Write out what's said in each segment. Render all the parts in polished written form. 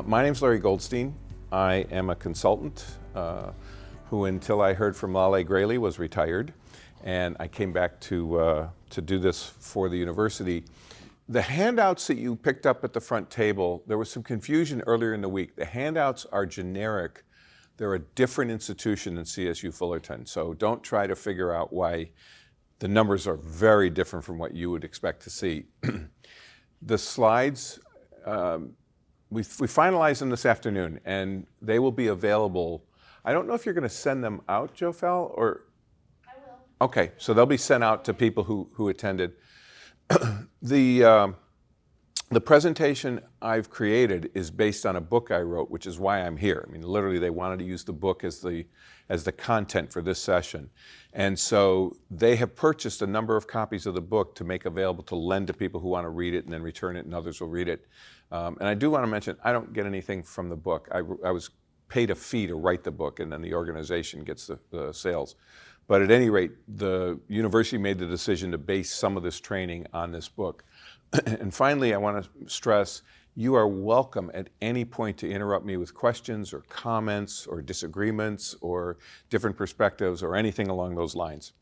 My name's Larry Goldstein. I am a consultant who, until I heard from Lale Grayley, was retired, and I came back to do this for the university. The handouts that you picked up at the front table, there was some confusion earlier in the week. The handouts are generic. They're a different institution than CSU Fullerton, so don't try to figure out why the numbers are very different from what you would expect to see. The slides, we finalized them this afternoon, and they will be available. I don't know if you're going to send them out, Joe Fell, or? I will. Okay, so they'll be sent out to people who attended. The presentation I've created is based on a book I wrote, which is why I'm here. I mean, literally, they wanted to use the book as the content for this session. And so they have purchased a number of copies of the book to make available to lend to people who want to read it and then return it, and others will read it. And I do want to mention, I don't get anything from the book. I was paid a fee to write the book, and then the organization gets the sales. But at any rate, the university made the decision to base some of this training on this book. And finally, I want to stress, you are welcome at any point to interrupt me with questions or comments or disagreements or different perspectives or anything along those lines.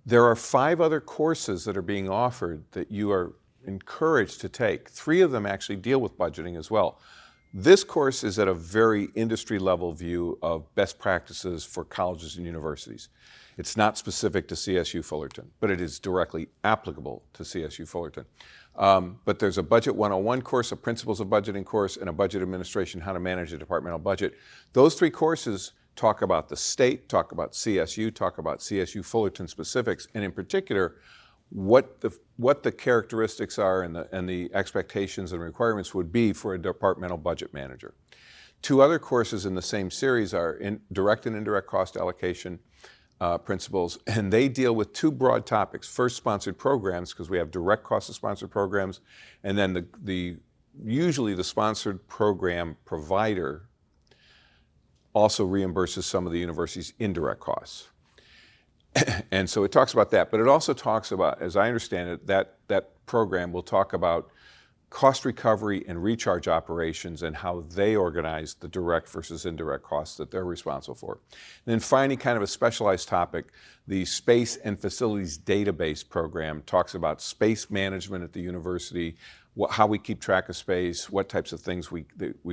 There are 5 other courses that are being offered that you are encouraged to take. 3 of them actually deal with budgeting as well. This course is at a very industry level view of best practices for colleges and universities. It's not specific to CSU Fullerton, but it is directly applicable to CSU Fullerton. But there's a Budget 101 course, a Principles of Budgeting course, and a Budget Administration, How to Manage a Departmental Budget. Those 3 courses talk about the state, talk about CSU, talk about CSU Fullerton specifics, and in particular, what the characteristics are and the expectations and requirements would be for a departmental budget manager. 2 other courses in the same series are direct and indirect cost allocation principles, and they deal with 2 broad topics. First, sponsored programs, because we have direct cost of sponsored programs, and then usually the sponsored program provider also reimburses some of the university's indirect costs. And so it talks about that, but it also talks about, as I understand it, that program will talk about cost recovery and recharge operations and how they organize the direct versus indirect costs that they're responsible for. And then finally, kind of a specialized topic, the Space and Facilities Database program talks about space management at the university, how we keep track of space, what types of things we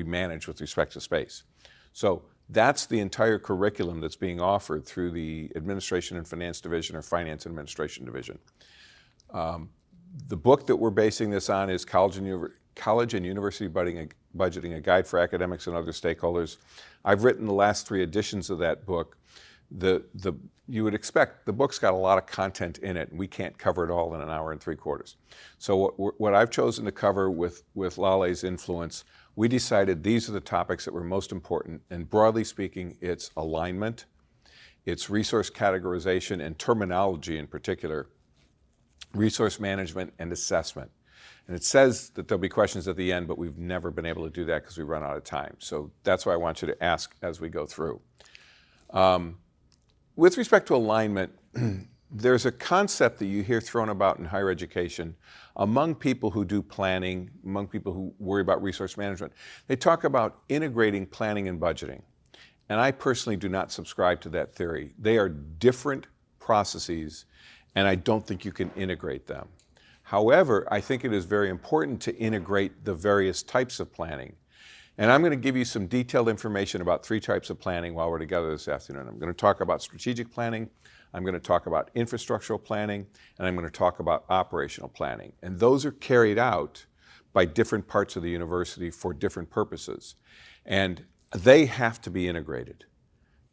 manage with respect to space. So that's the entire curriculum that's being offered through the Administration and Finance Division or Finance and Administration Division. The book that we're basing this on is College and University Budgeting, a Guide for Academics and Other Stakeholders. I've written the last 3 editions of that book. You would expect the book's got a lot of content in it, and we can't cover it all in an hour and 3/4. So what I've chosen to cover with Lale's influence, we decided these are the topics that were most important, and broadly speaking, it's alignment, it's resource categorization and terminology in particular, resource management and assessment. And it says that there'll be questions at the end, but we've never been able to do that because we run out of time. So that's why I want you to ask as we go through. With respect to alignment, there's a concept that you hear thrown about in higher education among people who do planning, among people who worry about resource management. They talk about integrating planning and budgeting. And I personally do not subscribe to that theory. They are different processes, and I don't think you can integrate them. However, I think it is very important to integrate the various types of planning. And I'm going to give you some detailed information about 3 types of planning while we're together this afternoon. I'm going to talk about strategic planning, I'm going to talk about infrastructural planning, and I'm going to talk about operational planning. And those are carried out by different parts of the university for different purposes. And they have to be integrated.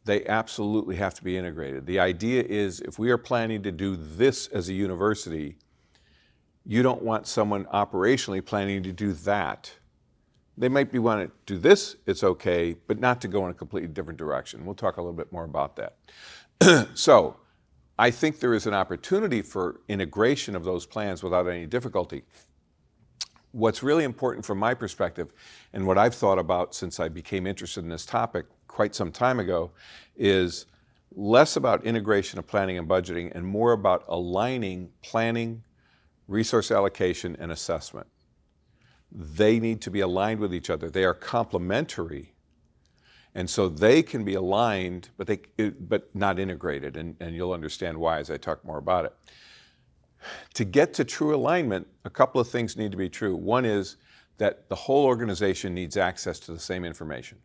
They absolutely have to be integrated. The idea is if we are planning to do this as a university, you don't want someone operationally planning to do that. They might be wanting to do this, it's okay, but not to go in a completely different direction. We'll talk a little bit more about that. So I think there is an opportunity for integration of those plans without any difficulty. What's really important from my perspective, and what I've thought about since I became interested in this topic quite some time ago, is less about integration of planning and budgeting and more about aligning planning, resource allocation, and assessment. they need to be aligned with each other. They are complementary, and so they can be aligned, but not integrated, and you'll understand why as I talk more about it. To get to true alignment, a couple of things need to be true. One is that the whole organization needs access to the same information.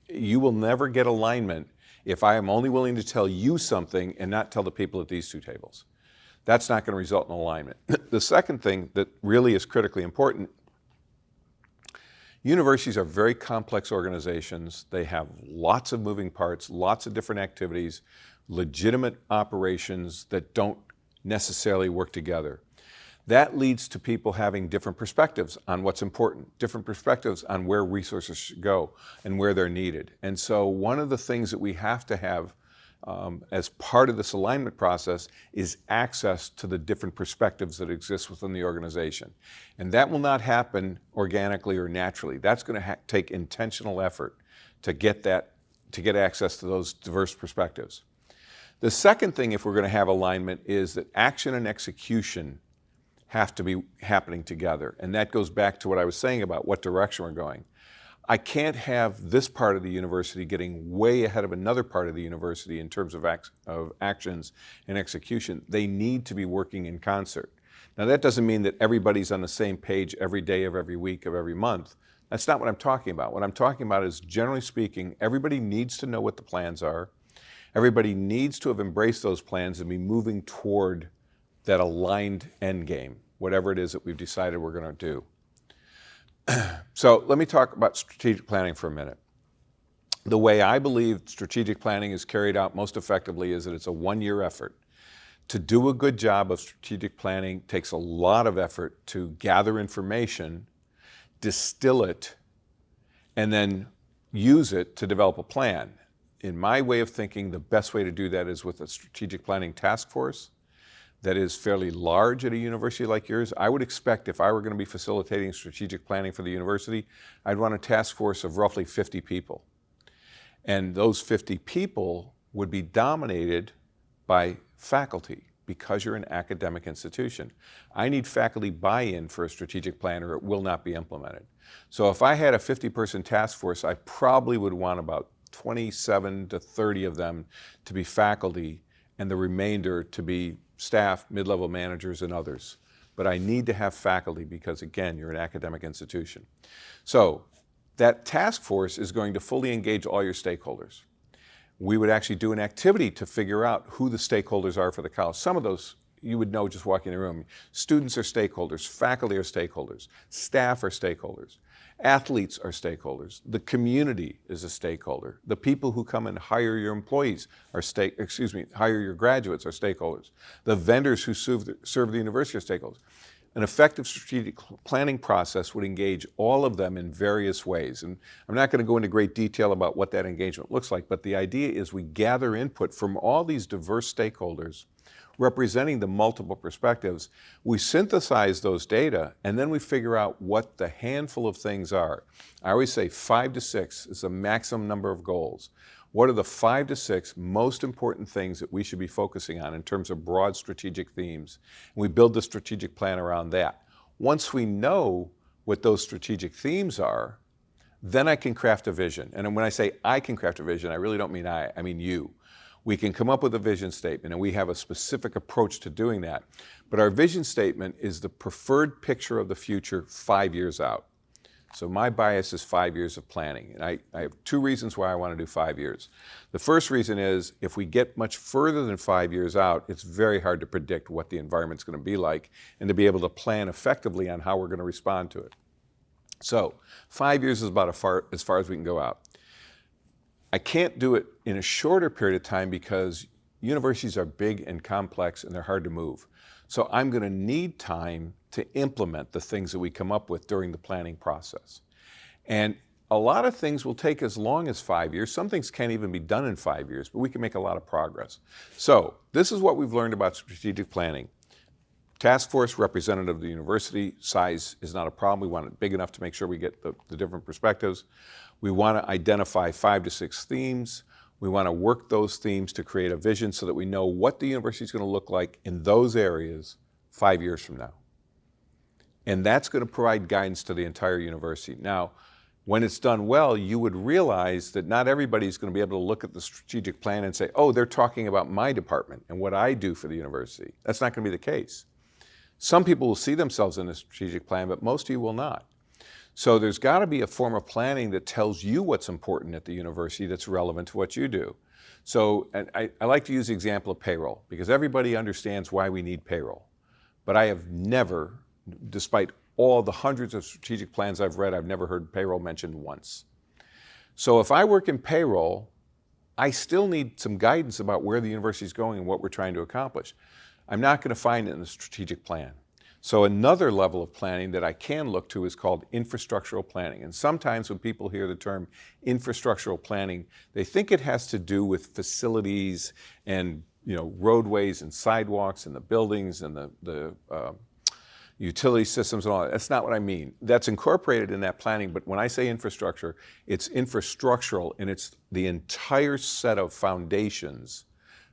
You will never get alignment if I am only willing to tell you something and not tell the people at these two tables. That's not going to result in alignment. The second thing that really is critically important, universities are very complex organizations. They have lots of moving parts, lots of different activities, legitimate operations that don't necessarily work together. That leads to people having different perspectives on what's important, different perspectives on where resources should go and where they're needed. And so one of the things that we have to have as part of this alignment process is access to the different perspectives that exist within the organization. And that will not happen organically or naturally. That's going to take intentional effort to get access to those diverse perspectives. The second thing, if we're going to have alignment, is that action and execution have to be happening together. And that goes back to what I was saying about what direction we're going. I can't have this part of the university getting way ahead of another part of the university in terms of actions and execution. They need to be working in concert. Now, that doesn't mean that everybody's on the same page every day of every week of every month. That's not what I'm talking about. What I'm talking about is, generally speaking, everybody needs to know what the plans are. Everybody needs to have embraced those plans and be moving toward that aligned end game, whatever it is that we've decided we're going to do. So let me talk about strategic planning for a minute. The way I believe strategic planning is carried out most effectively is that it's a one-year effort. To do a good job of strategic planning takes a lot of effort to gather information, distill it, and then use it to develop a plan. In my way of thinking, the best way to do that is with a strategic planning task force that is fairly large at a university like yours. I would expect if I were going to be facilitating strategic planning for the university, I'd want a task force of roughly 50 people. And those 50 people would be dominated by faculty because you're an academic institution. I need faculty buy-in for a strategic plan or it will not be implemented. So if I had a 50-person task force, I probably would want about 27 to 30 of them to be faculty and the remainder to be staff, mid-level managers, and others. But I need to have faculty because, again, you're an academic institution. So that task force is going to fully engage all your stakeholders. We would actually do an activity to figure out who the stakeholders are for the college. Some of those you would know just walking in the room. Students are stakeholders, faculty are stakeholders, staff are stakeholders, athletes are stakeholders, the community is a stakeholder, the people who come and hire your employees are hire your graduates are stakeholders, the vendors who serve the university are stakeholders. An effective strategic planning process would engage all of them in various ways. And I'm not going to go into great detail about what that engagement looks like, but the idea is we gather input from all these diverse stakeholders representing the multiple perspectives. We synthesize those data, and then we figure out what the handful of things are. I always say 5 to 6 is the maximum number of goals. What are the 5 to 6 most important things that we should be focusing on in terms of broad strategic themes? And we build the strategic plan around that. Once we know what those strategic themes are, then I can craft a vision. And when I say I can craft a vision, I really don't mean I mean you. We can come up with a vision statement, and we have a specific approach to doing that. But our vision statement is the preferred picture of the future 5 years out. So my bias is 5 years of planning. And I have 2 reasons why I want to do 5 years. The first reason is if we get much further than 5 years out, it's very hard to predict what the environment's going to be like and to be able to plan effectively on how we're going to respond to it. So 5 years is about as far as we can go out. I can't do it in a shorter period of time because universities are big and complex and they're hard to move. So I'm going to need time to implement the things that we come up with during the planning process. And a lot of things will take as long as 5 years. Some things can't even be done in 5 years, but we can make a lot of progress. So this is what we've learned about strategic planning. Task force, representative of the university, size is not a problem. We want it big enough to make sure we get the different perspectives. We want to identify 5 to 6 themes. We want to work those themes to create a vision so that we know what the university is going to look like in those areas 5 years from now. And that's going to provide guidance to the entire university. Now, when it's done well, you would realize that not everybody's going to be able to look at the strategic plan and say, oh, they're talking about my department and what I do for the university. That's not going to be the case. Some people will see themselves in a strategic plan, but most of you will not. So there's got to be a form of planning that tells you what's important at the university that's relevant to what you do. So and I like to use the example of payroll because everybody understands why we need payroll. But I have never, despite all the hundreds of strategic plans I've read, I've never heard payroll mentioned once. So if I work in payroll, I still need some guidance about where the university is going and what we're trying to accomplish. I'm not going to find it in the strategic plan. So another level of planning that I can look to is called infrastructural planning. And sometimes when people hear the term infrastructural planning, they think it has to do with facilities and roadways and sidewalks and the buildings and the utility systems and all that. That's not what I mean. That's incorporated in that planning, but when I say infrastructure, it's infrastructural and it's the entire set of foundations,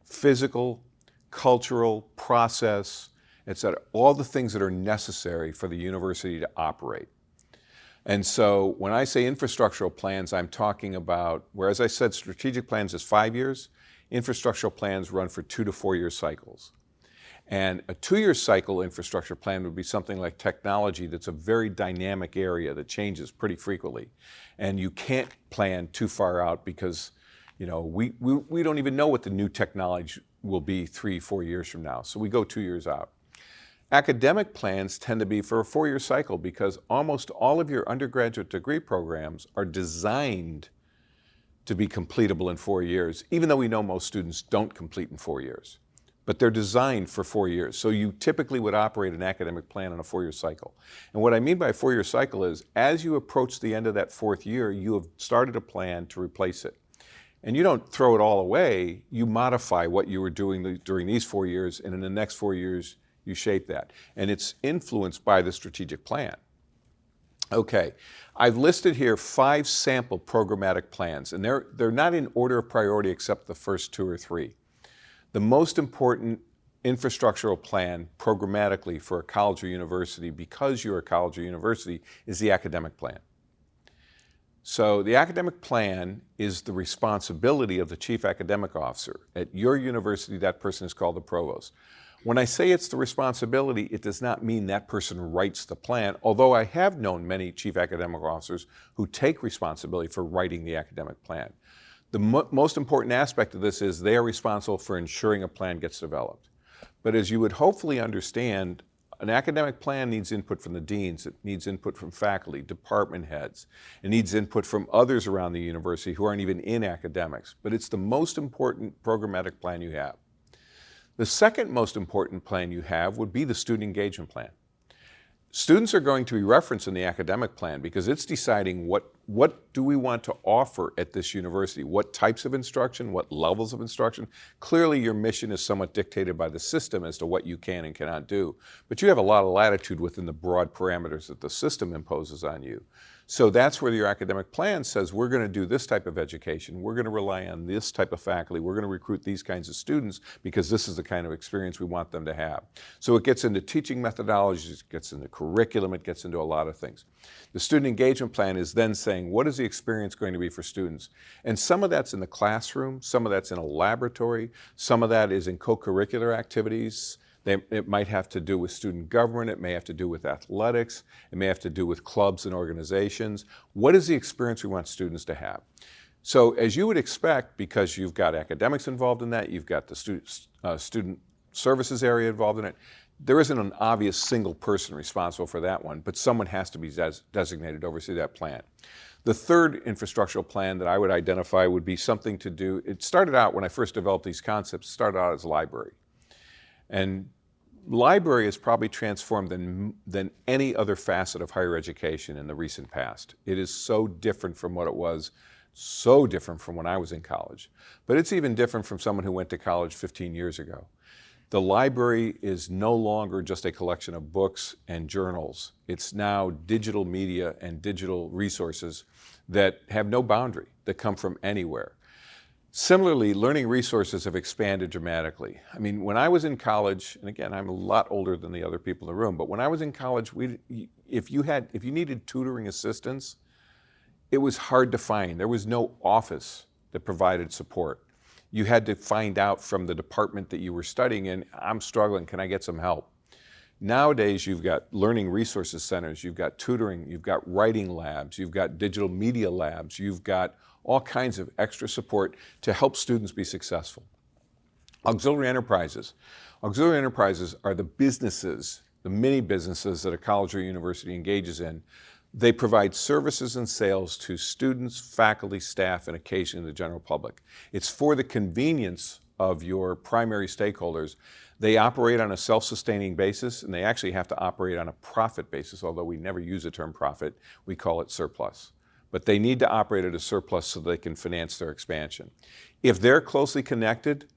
physical, cultural, process, etc., all the things that are necessary for the university to operate. And so when I say infrastructural plans, I'm talking about, whereas I said strategic plans is 5 years, infrastructural plans run for 2 to 4 year cycles. And a 2-year cycle infrastructure plan would be something like technology that's a very dynamic area that changes pretty frequently. And you can't plan too far out because we don't even know what the new technology will be 3-4 years from now. So we go 2 years out. Academic plans tend to be for a 4-year cycle because almost all of your undergraduate degree programs are designed to be completable in 4 years, even though we know most students don't complete in 4 years. But they're designed for 4 years. So you typically would operate an academic plan on a 4-year cycle. And what I mean by a 4-year cycle is as you approach the end of that 4th year, you have started a plan to replace it. And you don't throw it all away, you modify what you were doing during these 4 years, and in the next 4 years, you shape that. And it's influenced by the strategic plan. Okay, I've listed here 5 sample programmatic plans, and they're not in order of priority except the first 2 or 3. The most important infrastructural plan programmatically for a college or university, because you're a college or university, is the academic plan. So the academic plan is the responsibility of the chief academic officer. At your university, that person is called the provost. When I say it's the responsibility, it does not mean that person writes the plan, although I have known many chief academic officers who take responsibility for writing the academic plan. The most important aspect of this is they are responsible for ensuring a plan gets developed. But as you would hopefully understand, an academic plan needs input from the deans, it needs input from faculty, department heads, it needs input from others around the university who aren't even in academics, but it's the most important programmatic plan you have. The second most important plan you have would be the student engagement plan. Students are going to be referenced in the academic plan because it's deciding what do we want to offer at this university, what types of instruction, what levels of instruction. Clearly your mission is somewhat dictated by the system as to what you can and cannot do, but you have a lot of latitude within the broad parameters that the system imposes on you. So that's where your academic plan says we're going to do this type of education, we're going to rely on this type of faculty, we're going to recruit these kinds of students because this is the kind of experience we want them to have. So it gets into teaching methodologies, it gets into curriculum, it gets into a lot of things. The student engagement plan is then saying what is the experience going to be for students? And some of that's in the classroom, some of that's in a laboratory, some of that is in co-curricular activities. It might have to do with student government, it may have to do with athletics, it may have to do with clubs and organizations. What is the experience we want students to have? So as you would expect, because you've got academics involved in that, you've got the student services area involved in it, there isn't an obvious single person responsible for that one, but someone has to be designated to oversee that plan. The third infrastructural plan that I would identify would be something to do, it started out when I first developed these concepts, it started out as a library. And library has probably transformed than any other facet of higher education in the recent past. It is so different from what it was, so different from when I was in college. But it's even different from someone who went to college 15 years ago. The library is no longer just a collection of books and journals. It's now digital media and digital resources that have no boundary, that come from anywhere. Similarly, learning resources have expanded dramatically. I mean, when I was in college, and again, I'm a lot older than the other people in the room, but when I was in college, if you needed tutoring assistance, it was hard to find. There was no office that provided support. You had to find out from the department that you were studying in, I'm struggling, can I get some help? Nowadays, you've got learning resources centers, you've got tutoring, you've got writing labs, you've got digital media labs, you've got all kinds of extra support to help students be successful. Auxiliary enterprises. Auxiliary enterprises are the businesses, the mini businesses that a college or university engages in. They provide services and sales to students, faculty, staff, and occasionally the general public. It's for the convenience of your primary stakeholders. They operate on a self-sustaining basis, and they actually have to operate on a profit basis, although we never use the term profit, we call it surplus. But they need to operate at a surplus so they can finance their expansion. If they're closely connected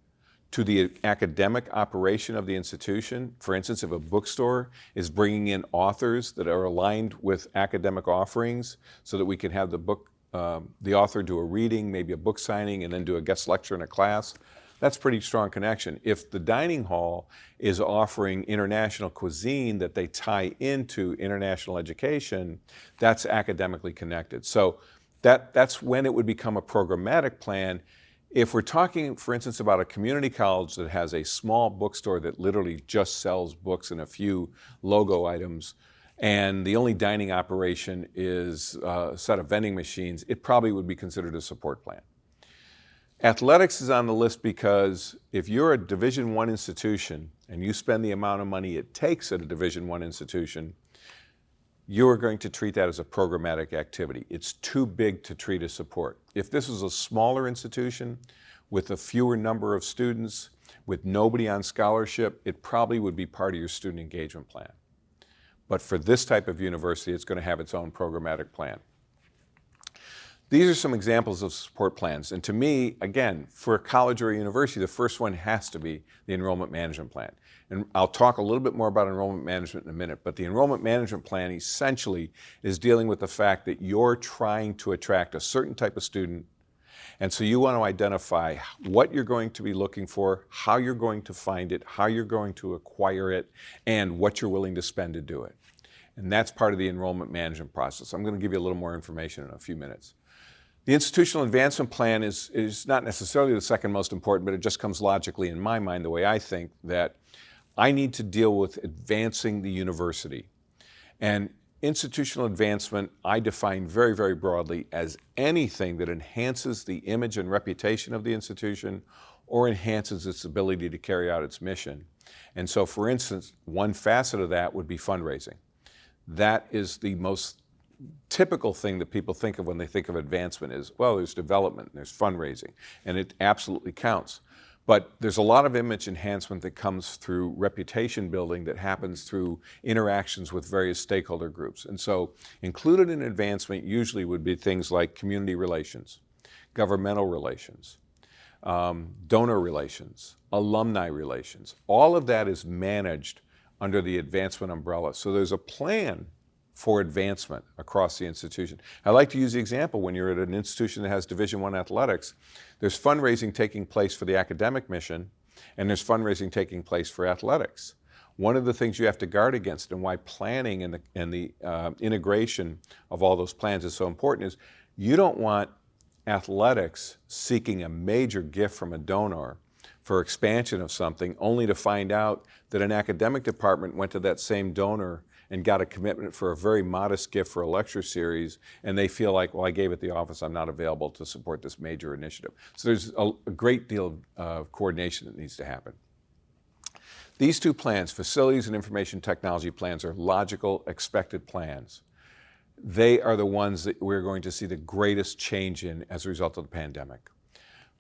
to the academic operation of the institution, for instance, if a bookstore is bringing in authors that are aligned with academic offerings so that we can have the author do a reading, maybe a book signing, and then do a guest lecture in a class, that's a pretty strong connection. If the dining hall is offering international cuisine that they tie into international education, that's academically connected. So that's when it would become a programmatic plan. If we're talking, for instance, about a community college that has a small bookstore that literally just sells books and a few logo items, and the only dining operation is a set of vending machines, it probably would be considered a support plan. Athletics is on the list because if you're a Division I institution and you spend the amount of money it takes at a Division I institution, you're going to treat that as a programmatic activity. It's too big to treat as support. If this was a smaller institution with a fewer number of students, with nobody on scholarship, it probably would be part of your student engagement plan. But for this type of university, it's going to have its own programmatic plan. These are some examples of support plans. And to me, again, for a college or a university, the first one has to be the enrollment management plan. And I'll talk a little bit more about enrollment management in a minute, but the enrollment management plan essentially is dealing with the fact that you're trying to attract a certain type of student. And so you want to identify what you're going to be looking for, how you're going to find it, how you're going to acquire it, and what you're willing to spend to do it. And that's part of the enrollment management process. I'm going to give you a little more information in a few minutes. The institutional advancement plan is not necessarily the second most important, but it just comes logically in my mind, the way I think, that I need to deal with advancing the university. And institutional advancement, I define very, very broadly as anything that enhances the image and reputation of the institution or enhances its ability to carry out its mission. And so, for instance, one facet of that would be fundraising. That is the most typical thing that people think of when they think of advancement is, well, there's development, and there's fundraising, and it absolutely counts. But there's a lot of image enhancement that comes through reputation building that happens through interactions with various stakeholder groups. And so included in advancement usually would be things like community relations, governmental relations, donor relations, alumni relations. All of that is managed under the advancement umbrella. So there's a plan for advancement across the institution. I like to use the example when you're at an institution that has Division I athletics, there's fundraising taking place for the academic mission, and there's fundraising taking place for athletics. One of the things you have to guard against and why planning and the integration of all those plans is so important is you don't want athletics seeking a major gift from a donor for expansion of something only to find out that an academic department went to that same donor and got a commitment for a very modest gift for a lecture series, and they feel like, well, I gave it the office, I'm not available to support this major initiative. So there's a great deal of coordination that needs to happen. These two plans, facilities and information technology plans, are logical, expected plans. They are the ones that we're going to see the greatest change in as a result of the pandemic.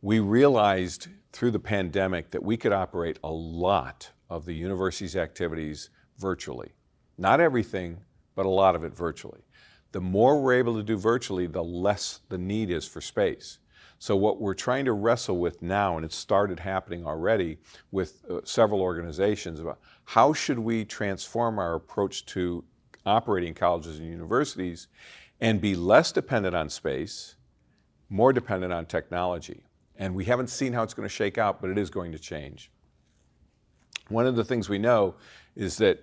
We realized through the pandemic that we could operate a lot of the university's activities virtually. Not everything, but a lot of it virtually. The more we're able to do virtually, the less the need is for space. So what we're trying to wrestle with now, and it's started happening already with several organizations, about how should we transform our approach to operating colleges and universities and be less dependent on space, more dependent on technology. And we haven't seen how it's going to shake out, but it is going to change. One of the things we know is that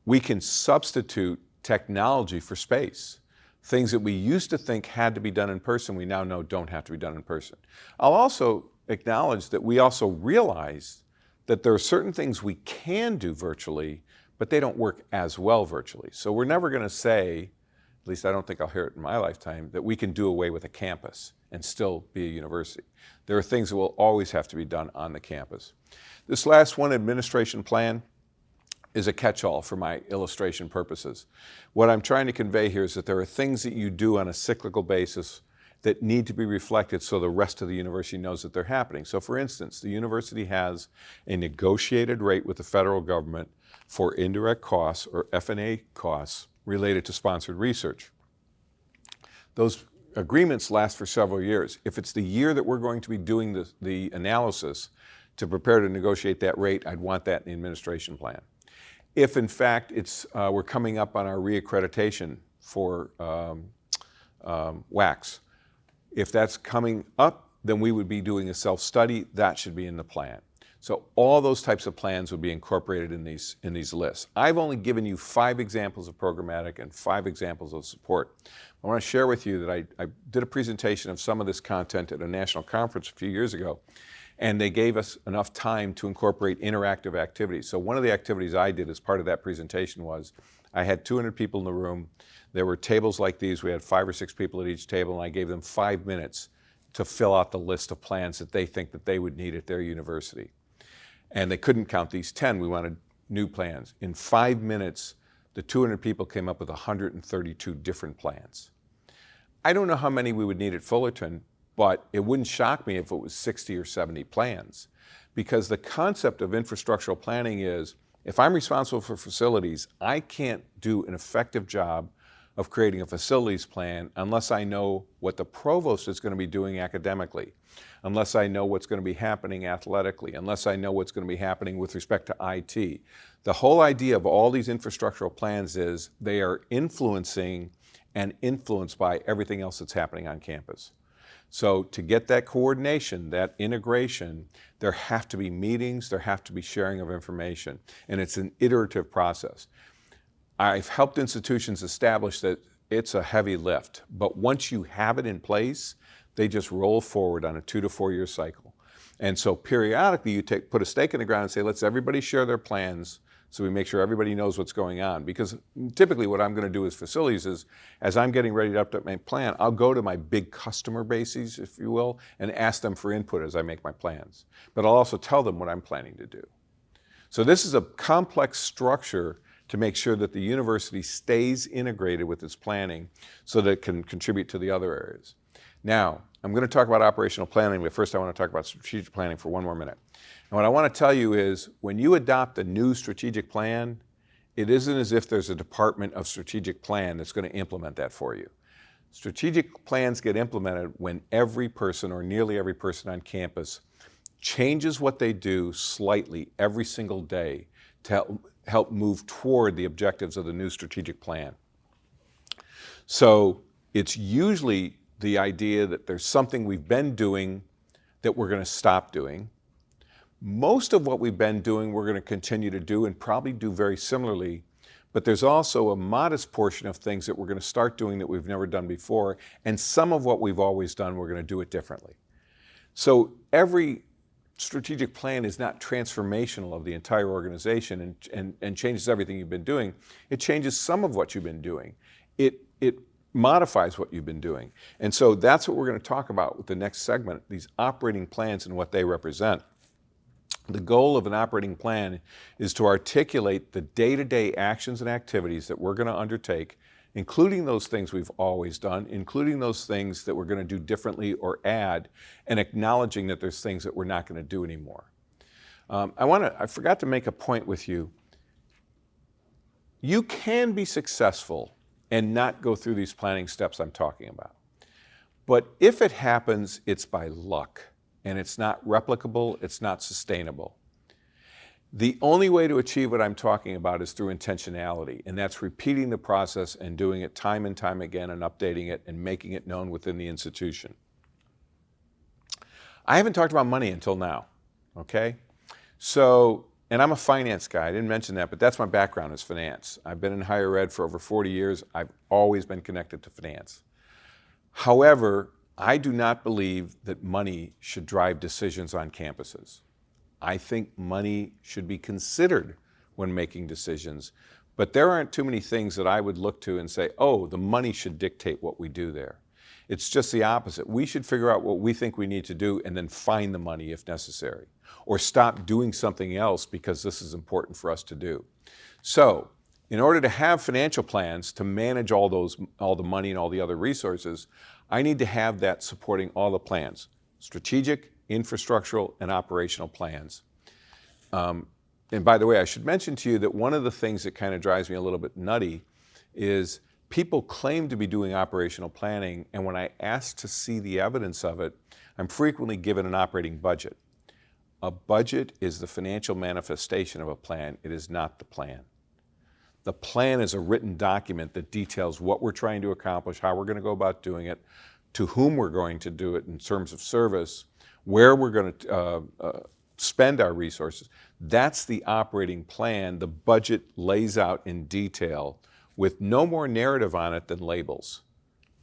we can substitute technology for space. Things that we used to think had to be done in person, we now know don't have to be done in person. I'll also acknowledge that we also realize that there are certain things we can do virtually, but they don't work as well virtually. So we're never going to say, at least I don't think I'll hear it in my lifetime, that we can do away with a campus and still be a university. There are things that will always have to be done on the campus. This last one, administration plan, is a catch-all for my illustration purposes. What I'm trying to convey here is that there are things that you do on a cyclical basis that need to be reflected so the rest of the university knows that they're happening. So for instance, the university has a negotiated rate with the federal government for indirect costs, or F&A costs, related to sponsored research. Those agreements last for several years. If it's the year that we're going to be doing the analysis to prepare to negotiate that rate, I'd want that in the administration plan. If in fact we're coming up on our reaccreditation for WACS, if that's coming up, then we would be doing a self-study. That should be in the plan. So all those types of plans would be incorporated in these lists. I've only given you 5 examples of programmatic and 5 examples of support. I want to share with you that I did a presentation of some of this content at a national conference a few years ago, and they gave us enough time to incorporate interactive activities. So one of the activities I did as part of that presentation was I had 200 people in the room. There were tables like these. We had 5 or 6 people at each table, and I gave them 5 minutes to fill out the list of plans that they think that they would need at their university. And they couldn't count these 10. We wanted new plans. In 5 minutes, the 200 people came up with 132 different plans. I don't know how many we would need at Fullerton, but it wouldn't shock me if it was 60 or 70 plans, because the concept of infrastructural planning is, if I'm responsible for facilities, I can't do an effective job of creating a facilities plan unless I know what the provost is going to be doing academically, unless I know what's going to be happening athletically, unless I know what's going to be happening with respect to IT. The whole idea of all these infrastructural plans is they are influencing and influenced by everything else that's happening on campus. So to get that coordination, that integration, there have to be meetings, there have to be sharing of information, and it's an iterative process. I've helped institutions establish that it's a heavy lift, but once you have it in place, they just roll forward on a 2 to 4 year cycle. And so periodically you put a stake in the ground and say, let's everybody share their plans so we make sure everybody knows what's going on. Because typically what I'm going to do as facilities is, as I'm getting ready to update my plan, I'll go to my big customer bases, if you will, and ask them for input as I make my plans. But I'll also tell them what I'm planning to do. So this is a complex structure to make sure that the university stays integrated with its planning so that it can contribute to the other areas. Now, I'm going to talk about operational planning, but first I want to talk about strategic planning for 1 more minute. And what I want to tell you is, when you adopt a new strategic plan, it isn't as if there's a department of strategic plan that's going to implement that for you. Strategic plans get implemented when every person, or nearly every person on campus, changes what they do slightly every single day to help move toward the objectives of the new strategic plan. So it's usually the idea that there's something we've been doing that we're going to stop doing. Most of what we've been doing we're going to continue to do and probably do very similarly, but there's also a modest portion of things that we're going to start doing that we've never done before, and some of what we've always done we're going to do it differently. So every strategic plan is not transformational of the entire organization and changes everything you've been doing. It changes some of what you've been doing. It modifies what you've been doing. And so that's what we're going to talk about with the next segment, these operating plans and what they represent. The goal of an operating plan is to articulate the day-to-day actions and activities that we're going to undertake, including those things we've always done, including those things that we're going to do differently or add, and acknowledging that there's things that we're not going to do anymore. I forgot to make a point with you. You can be successful and not go through these planning steps I'm talking about. But if it happens, it's by luck, and it's not replicable, it's not sustainable. The only way to achieve what I'm talking about is through intentionality, and that's repeating the process and doing it time and time again and updating it and making it known within the institution. I haven't talked about money until now, okay? So, and I'm a finance guy, I didn't mention that, but that's my background is finance. I've been in higher ed for over 40 years. I've always been connected to finance. However, I do not believe that money should drive decisions on campuses. I think money should be considered when making decisions, but there aren't too many things that I would look to and say, oh, the money should dictate what we do there. It's just the opposite. We should figure out what we think we need to do and then find the money if necessary, or stop doing something else because this is important for us to do. So, in order to have financial plans to manage all the money and all the other resources, I need to have that supporting all the plans, strategic, infrastructural, and operational plans. And by the way, I should mention to you that one of the things that kind of drives me a little bit nutty is people claim to be doing operational planning, and when I ask to see the evidence of it, I'm frequently given an operating budget. A budget is the financial manifestation of a plan. It is not the plan. The plan is a written document that details what we're trying to accomplish, how we're going to go about doing it, to whom we're going to do it in terms of service, where we're going to spend our resources. That's the operating plan. The budget lays out in detail with no more narrative on it than labels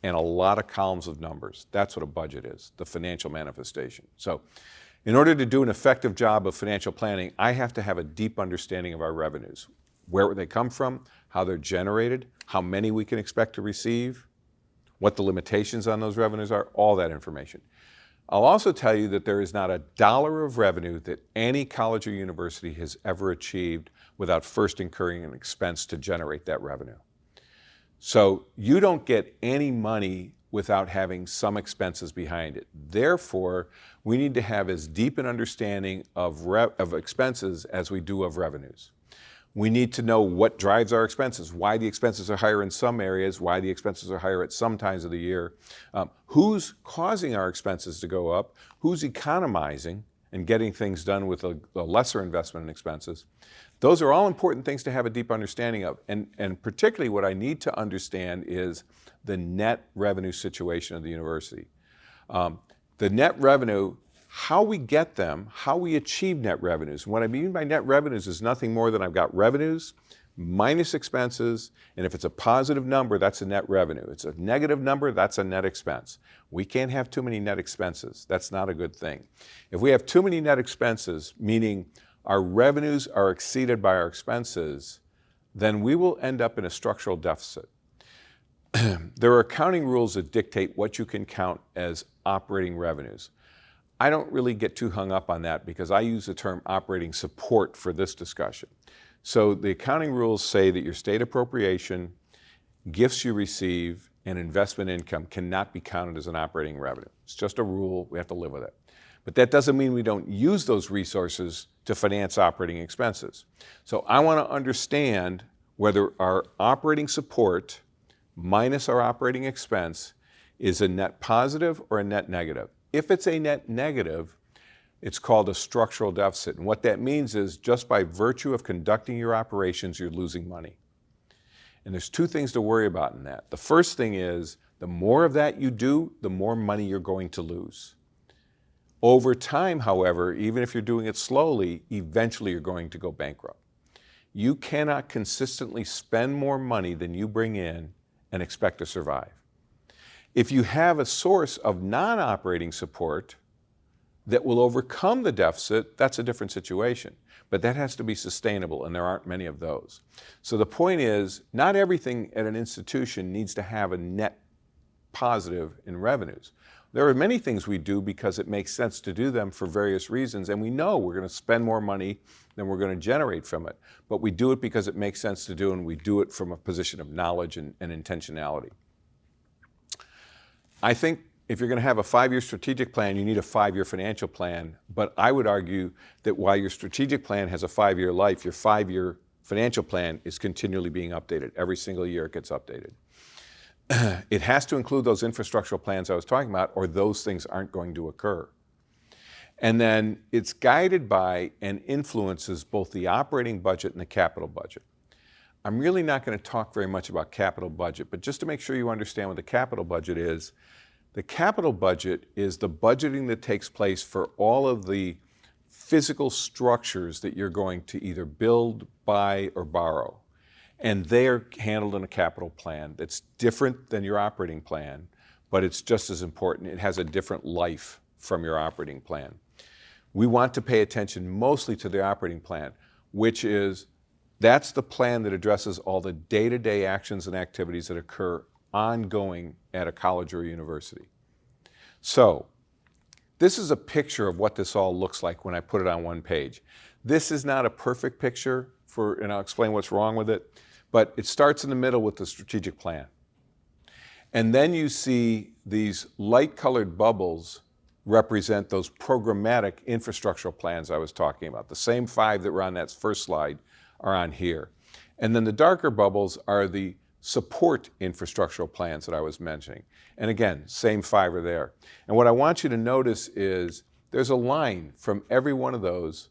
and a lot of columns of numbers. That's what a budget is, the financial manifestation. So in order to do an effective job of financial planning, I have to have a deep understanding of our revenues, where they come from, how they're generated, how many we can expect to receive, what the limitations on those revenues are, all that information. I'll also tell you that there is not a dollar of revenue that any college or university has ever achieved without first incurring an expense to generate that revenue. So you don't get any money without having some expenses behind it. Therefore, we need to have as deep an understanding of expenses as we do of revenues. We need to know what drives our expenses, why the expenses are higher in some areas, why the expenses are higher at some times of the year, who's causing our expenses to go up, who's economizing and getting things done with a lesser investment in expenses. Those are all important things to have a deep understanding of. And particularly what I need to understand is the net revenue situation of the university. The net revenue, how we get them, how we achieve net revenues. And what I mean by net revenues is nothing more than I've got revenues minus expenses, and if it's a positive number, that's a net revenue. It's a negative number, that's a net expense. We can't have too many net expenses. That's not a good thing. If we have too many net expenses, meaning our revenues are exceeded by our expenses, then we will end up in a structural deficit. There are accounting rules that dictate what you can count as operating revenues. I don't really get too hung up on that because I use the term operating support for this discussion. So the accounting rules say that your state appropriation, gifts you receive, and investment income cannot be counted as an operating revenue. It's just a rule, we have to live with it. But that doesn't mean we don't use those resources to finance operating expenses. So I want to understand whether our operating support minus our operating expense is a net positive or a net negative. If it's a net negative, it's called a structural deficit. And what that means is just by virtue of conducting your operations, you're losing money. And there's two things to worry about in that. The first thing is the more of that you do, the more money you're going to lose. Over time, however, even if you're doing it slowly, eventually you're going to go bankrupt. You cannot consistently spend more money than you bring in and expect to survive. If you have a source of non-operating support that will overcome the deficit, that's a different situation. But that has to be sustainable, and there aren't many of those. So the point is, not everything at an institution needs to have a net positive in revenues. There are many things we do because it makes sense to do them for various reasons, and we know we're going to spend more money than we're going to generate from it. But we do it because it makes sense to do, and we do it from a position of knowledge and intentionality. I think if you're going to have a 5-year strategic plan, you need a 5-year financial plan. But I would argue that while your strategic plan has a 5-year life, your 5-year financial plan is continually being updated. Every single year it gets updated. It has to include those infrastructural plans I was talking about, or those things aren't going to occur. And then it's guided by and influences both the operating budget and the capital budget. I'm really not going to talk very much about capital budget, but just to make sure you understand what the capital budget is, The capital budget is the budgeting that takes place for all of the physical structures that you're going to either build, buy, or borrow. And they are handled in a capital plan that's different than your operating plan, but it's just as important. It has a different life from your operating plan. We want to pay attention mostly to the operating plan, which is, that's the plan that addresses all the day-to-day actions and activities that occur ongoing at a college or a university. So, this is a picture of what this all looks like when I put it on one page. This is not a perfect picture, and I'll explain what's wrong with it, but it starts in the middle with the strategic plan. And then you see these light-colored bubbles represent those programmatic infrastructural plans I was talking about. The same 5 that were on that first slide are on here. And then the darker bubbles are the support infrastructural plans that I was mentioning. And again, same 5 are there. And what I want you to notice is there's a line from every one of those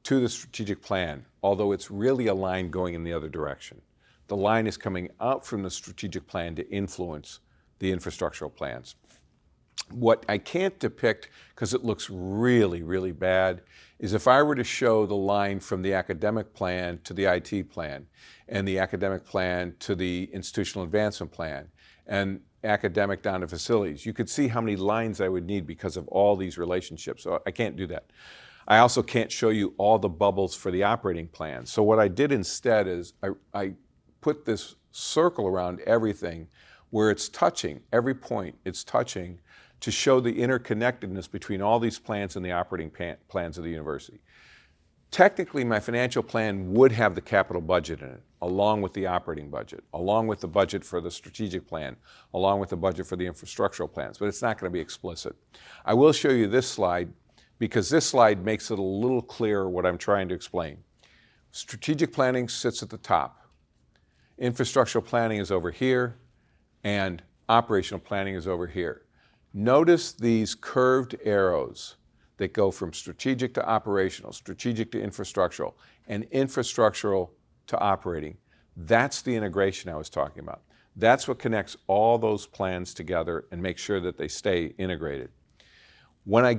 to the strategic plan, although it's really a line going in the other direction. The line is coming out from the strategic plan to influence the infrastructural plans. What I can't depict, because it looks really, really bad, is if I were to show the line from the academic plan to the IT plan, and the academic plan to the institutional advancement plan, and academic down to facilities, you could see how many lines I would need because of all these relationships. So I can't do that. I also can't show you all the bubbles for the operating plan. So what I did instead is I put this circle around everything where it's touching, every point it's touching, to show the interconnectedness between all these plans and the operating plans of the university. Technically, my financial plan would have the capital budget in it, along with the operating budget, along with the budget for the strategic plan, along with the budget for the infrastructural plans, but it's not going to be explicit. I will show you this slide, because this slide makes it a little clearer what I'm trying to explain. Strategic planning sits at the top. Infrastructural planning is over here, and operational planning is over here. Notice these curved arrows that go from strategic to operational, strategic to infrastructural, and infrastructural to operating. That's the integration I was talking about. That's what connects all those plans together and makes sure that they stay integrated. When I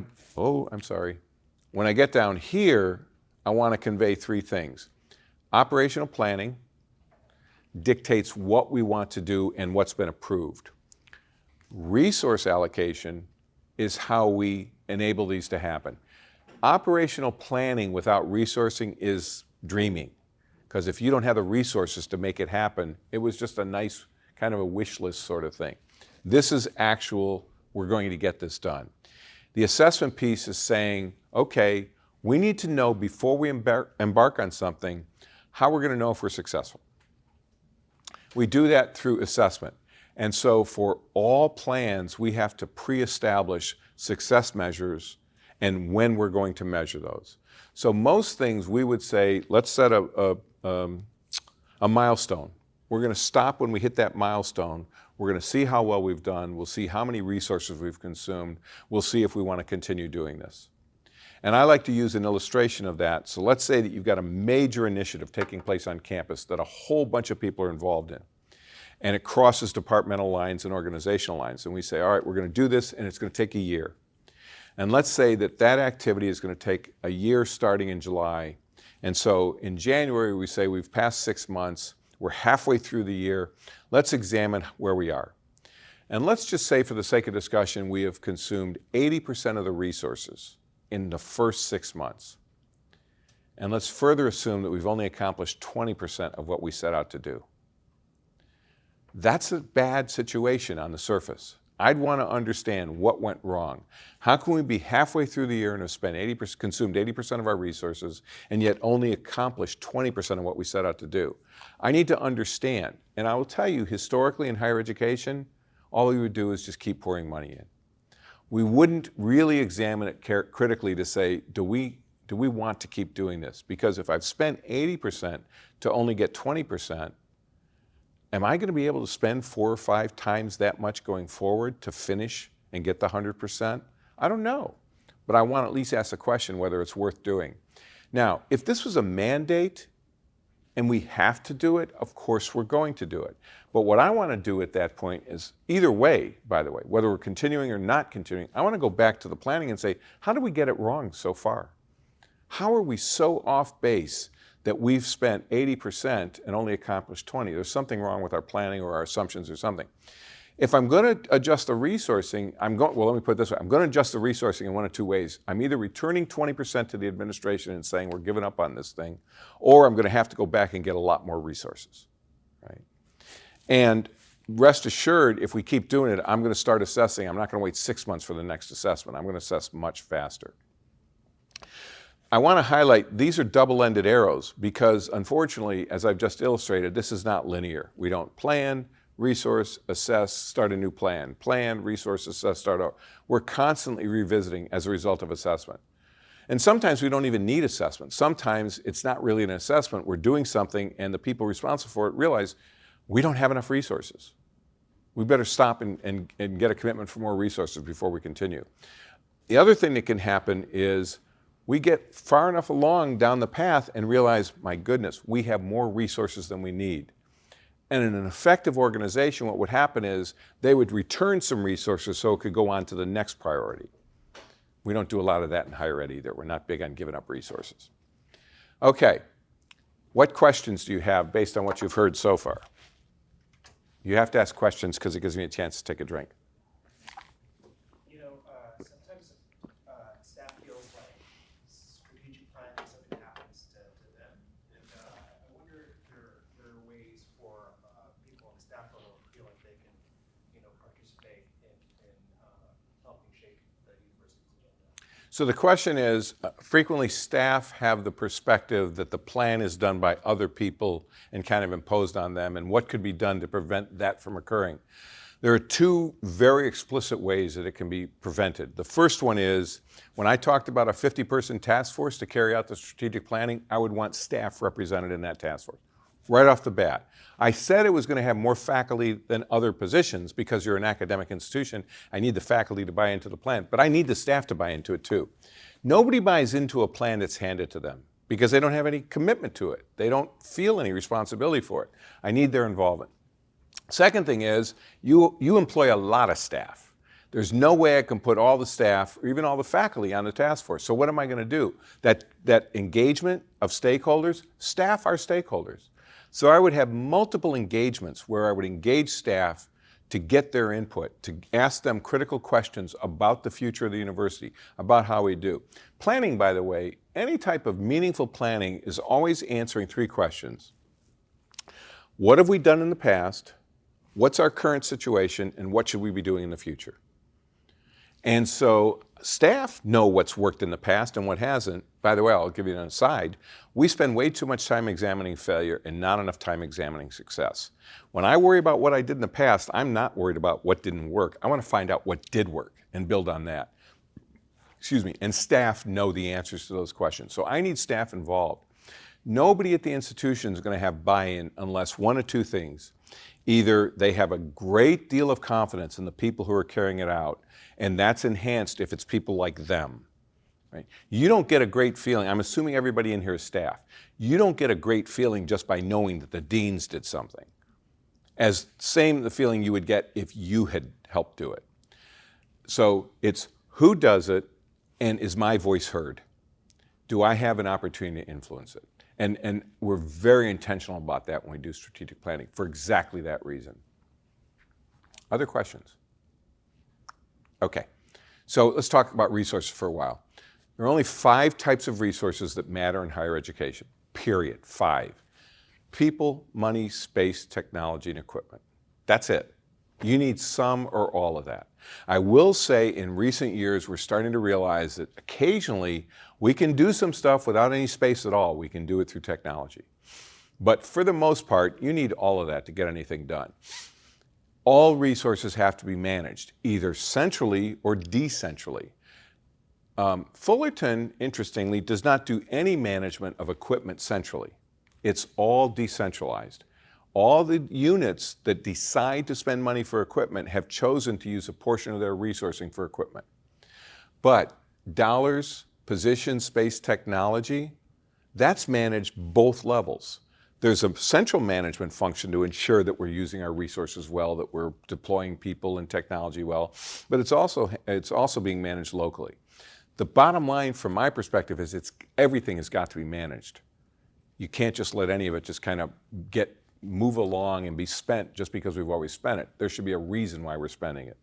get down here, I want to convey 3 things. Operational planning dictates what we want to do and what's been approved. Resource allocation is how we enable these to happen. Operational planning without resourcing is dreaming, because if you don't have the resources to make it happen, it was just a nice kind of a wish list sort of thing. This is actual, we're going to get this done. The assessment piece is saying, okay, we need to know before we embark on something how we're going to know if we're successful. We do that through assessment. And so for all plans, we have to pre-establish success measures and when we're going to measure those. So most things we would say, let's set a milestone. We're going to stop when we hit that milestone. We're going to see how well we've done. We'll see how many resources we've consumed. We'll see if we want to continue doing this. And I like to use an illustration of that. So let's say that you've got a major initiative taking place on campus that a whole bunch of people are involved in. And it crosses departmental lines and organizational lines. And we say, all right, we're going to do this, and it's going to take a year. And let's say that that activity is going to take a year starting in July. And so in January, we say we've passed 6 months. We're halfway through the year. Let's examine where we are. And let's just say, for the sake of discussion, we have consumed 80% of the resources in the first 6 months. And let's further assume that we've only accomplished 20% of what we set out to do. That's a bad situation on the surface. I'd want to understand what went wrong. How can we be halfway through the year and have spent consumed 80% of our resources and yet only accomplished 20% of what we set out to do? I need to understand. And I will tell you, historically in higher education, all we would do is just keep pouring money in. We wouldn't really examine it critically to say, do we want to keep doing this? Because if I've spent 80% to only get 20%, am I going to be able to spend 4 or 5 times that much going forward to finish and get the 100%? I don't know, but I want to at least ask the question whether it's worth doing. Now, if this was a mandate, and we have to do it, of course we're going to do it. But what I want to do at that point is, either way, by the way, whether we're continuing or not continuing, I want to go back to the planning and say, how did we get it wrong so far? How are we so off base that we've spent 80% and only accomplished 20? There's something wrong with our planning or our assumptions or something. If I'm going to adjust the resourcing, well, let me put it this way. I'm going to adjust the resourcing in one of two ways. I'm either returning 20% to the administration and saying we're giving up on this thing, or I'm going to have to go back and get a lot more resources, right? And rest assured, if we keep doing it, I'm going to start assessing. I'm not going to wait 6 months for the next assessment. I'm going to assess much faster. I want to highlight, these are double-ended arrows because, unfortunately, as I've just illustrated, this is not linear. We don't plan, resource, assess, start a new plan. Plan, resource, assess, start over. We're constantly revisiting as a result of assessment. And sometimes we don't even need assessment. Sometimes it's not really an assessment. We're doing something and the people responsible for it realize we don't have enough resources. We better stop and get a commitment for more resources before we continue. The other thing that can happen is we get far enough along down the path and realize, my goodness, we have more resources than we need. And in an effective organization, what would happen is they would return some resources so it could go on to the next priority. We don't do a lot of that in higher ed either. We're not big on giving up resources. Okay, what questions do you have based on what you've heard so far? You have to ask questions because it gives me a chance to take a drink. Sometimes staff feels like strategic planning something happens to them, and I wonder if there are ways for people on the staff level to feel like they can, participate in helping shape the university's agenda. So the question is, frequently staff have the perspective that the plan is done by other people and kind of imposed on them, and what could be done to prevent that from occurring. There are two very explicit ways that it can be prevented. The first one is, when I talked about a 50-person task force to carry out the strategic planning, I would want staff represented in that task force, right off the bat. I said it was going to have more faculty than other positions because you're an academic institution. I need the faculty to buy into the plan, but I need the staff to buy into it too. Nobody buys into a plan that's handed to them because they don't have any commitment to it. They don't feel any responsibility for it. I need their involvement. Second thing is, you employ a lot of staff. There's no way I can put all the staff, or even all the faculty, on the task force. So what am I going to do? That engagement of stakeholders, staff are stakeholders. So I would have multiple engagements where I would engage staff to get their input, to ask them critical questions about the future of the university, about how we do. Planning, by the way, any type of meaningful planning is always answering three questions. What have we done in the past? What's our current situation, and what should we be doing in the future? And so staff know what's worked in the past and what hasn't. By the way, I'll give you an aside. We spend way too much time examining failure and not enough time examining success. When I worry about what I did in the past, I'm not worried about what didn't work. I want to find out what did work and build on that. Excuse me. And staff know the answers to those questions. So I need staff involved. Nobody at the institution is going to have buy-in unless one of two things. Either they have a great deal of confidence in the people who are carrying it out, and that's enhanced if it's people like them. Right? You don't get a great feeling, I'm assuming everybody in here is staff, you don't get a great feeling just by knowing that the deans did something. As same the feeling you would get if you had helped do it. So it's who does it, and is my voice heard? Do I have an opportunity to influence it? And we're very intentional about that when we do strategic planning for exactly that reason. Other questions? Okay, so let's talk about resources for a while. There are only 5 types of resources that matter in higher education, period, 5. People, money, space, technology, and equipment. That's it. You need some or all of that. I will say in recent years, we're starting to realize that occasionally we can do some stuff without any space at all. We can do it through technology. But for the most part, you need all of that to get anything done. All resources have to be managed, either centrally or decentrally. Fullerton, interestingly, does not do any management of equipment centrally. It's all decentralized. All the units that decide to spend money for equipment have chosen to use a portion of their resourcing for equipment. But dollars, position, space, technology, that's managed both levels. There's a central management function to ensure that we're using our resources well, that we're deploying people and technology well, but it's also being managed locally. The bottom line from my perspective is everything has got to be managed. You can't just let any of it just kind of move along and be spent just because we've always spent it. There should be a reason why we're spending it.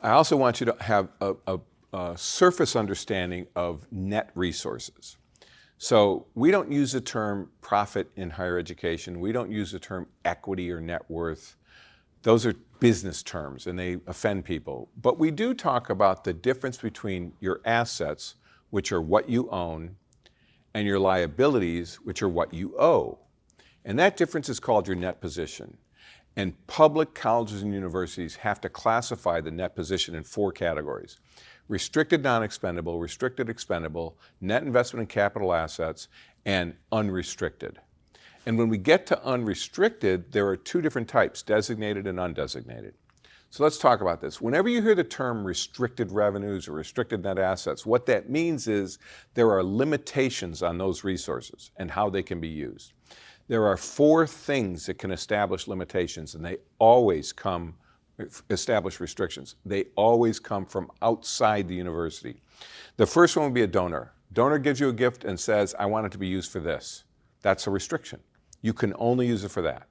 I also want you to have a surface understanding of net resources. So we don't use the term profit in higher education. We don't use the term equity or net worth. Those are business terms and they offend people. But we do talk about the difference between your assets, which are what you own, and your liabilities, which are what you owe. And that difference is called your net position. And public colleges and universities have to classify the net position in 4 categories: restricted non-expendable, restricted expendable, net investment in capital assets, and unrestricted. And when we get to unrestricted, there are 2 different types, designated and undesignated. So let's talk about this. Whenever you hear the term restricted revenues or restricted net assets, what that means is there are limitations on those resources and how they can be used. There are 4 things that can establish limitations, and they always establish restrictions. They always come from outside the university. The first one would be a donor. Donor gives you a gift and says, I want it to be used for this. That's a restriction. You can only use it for that.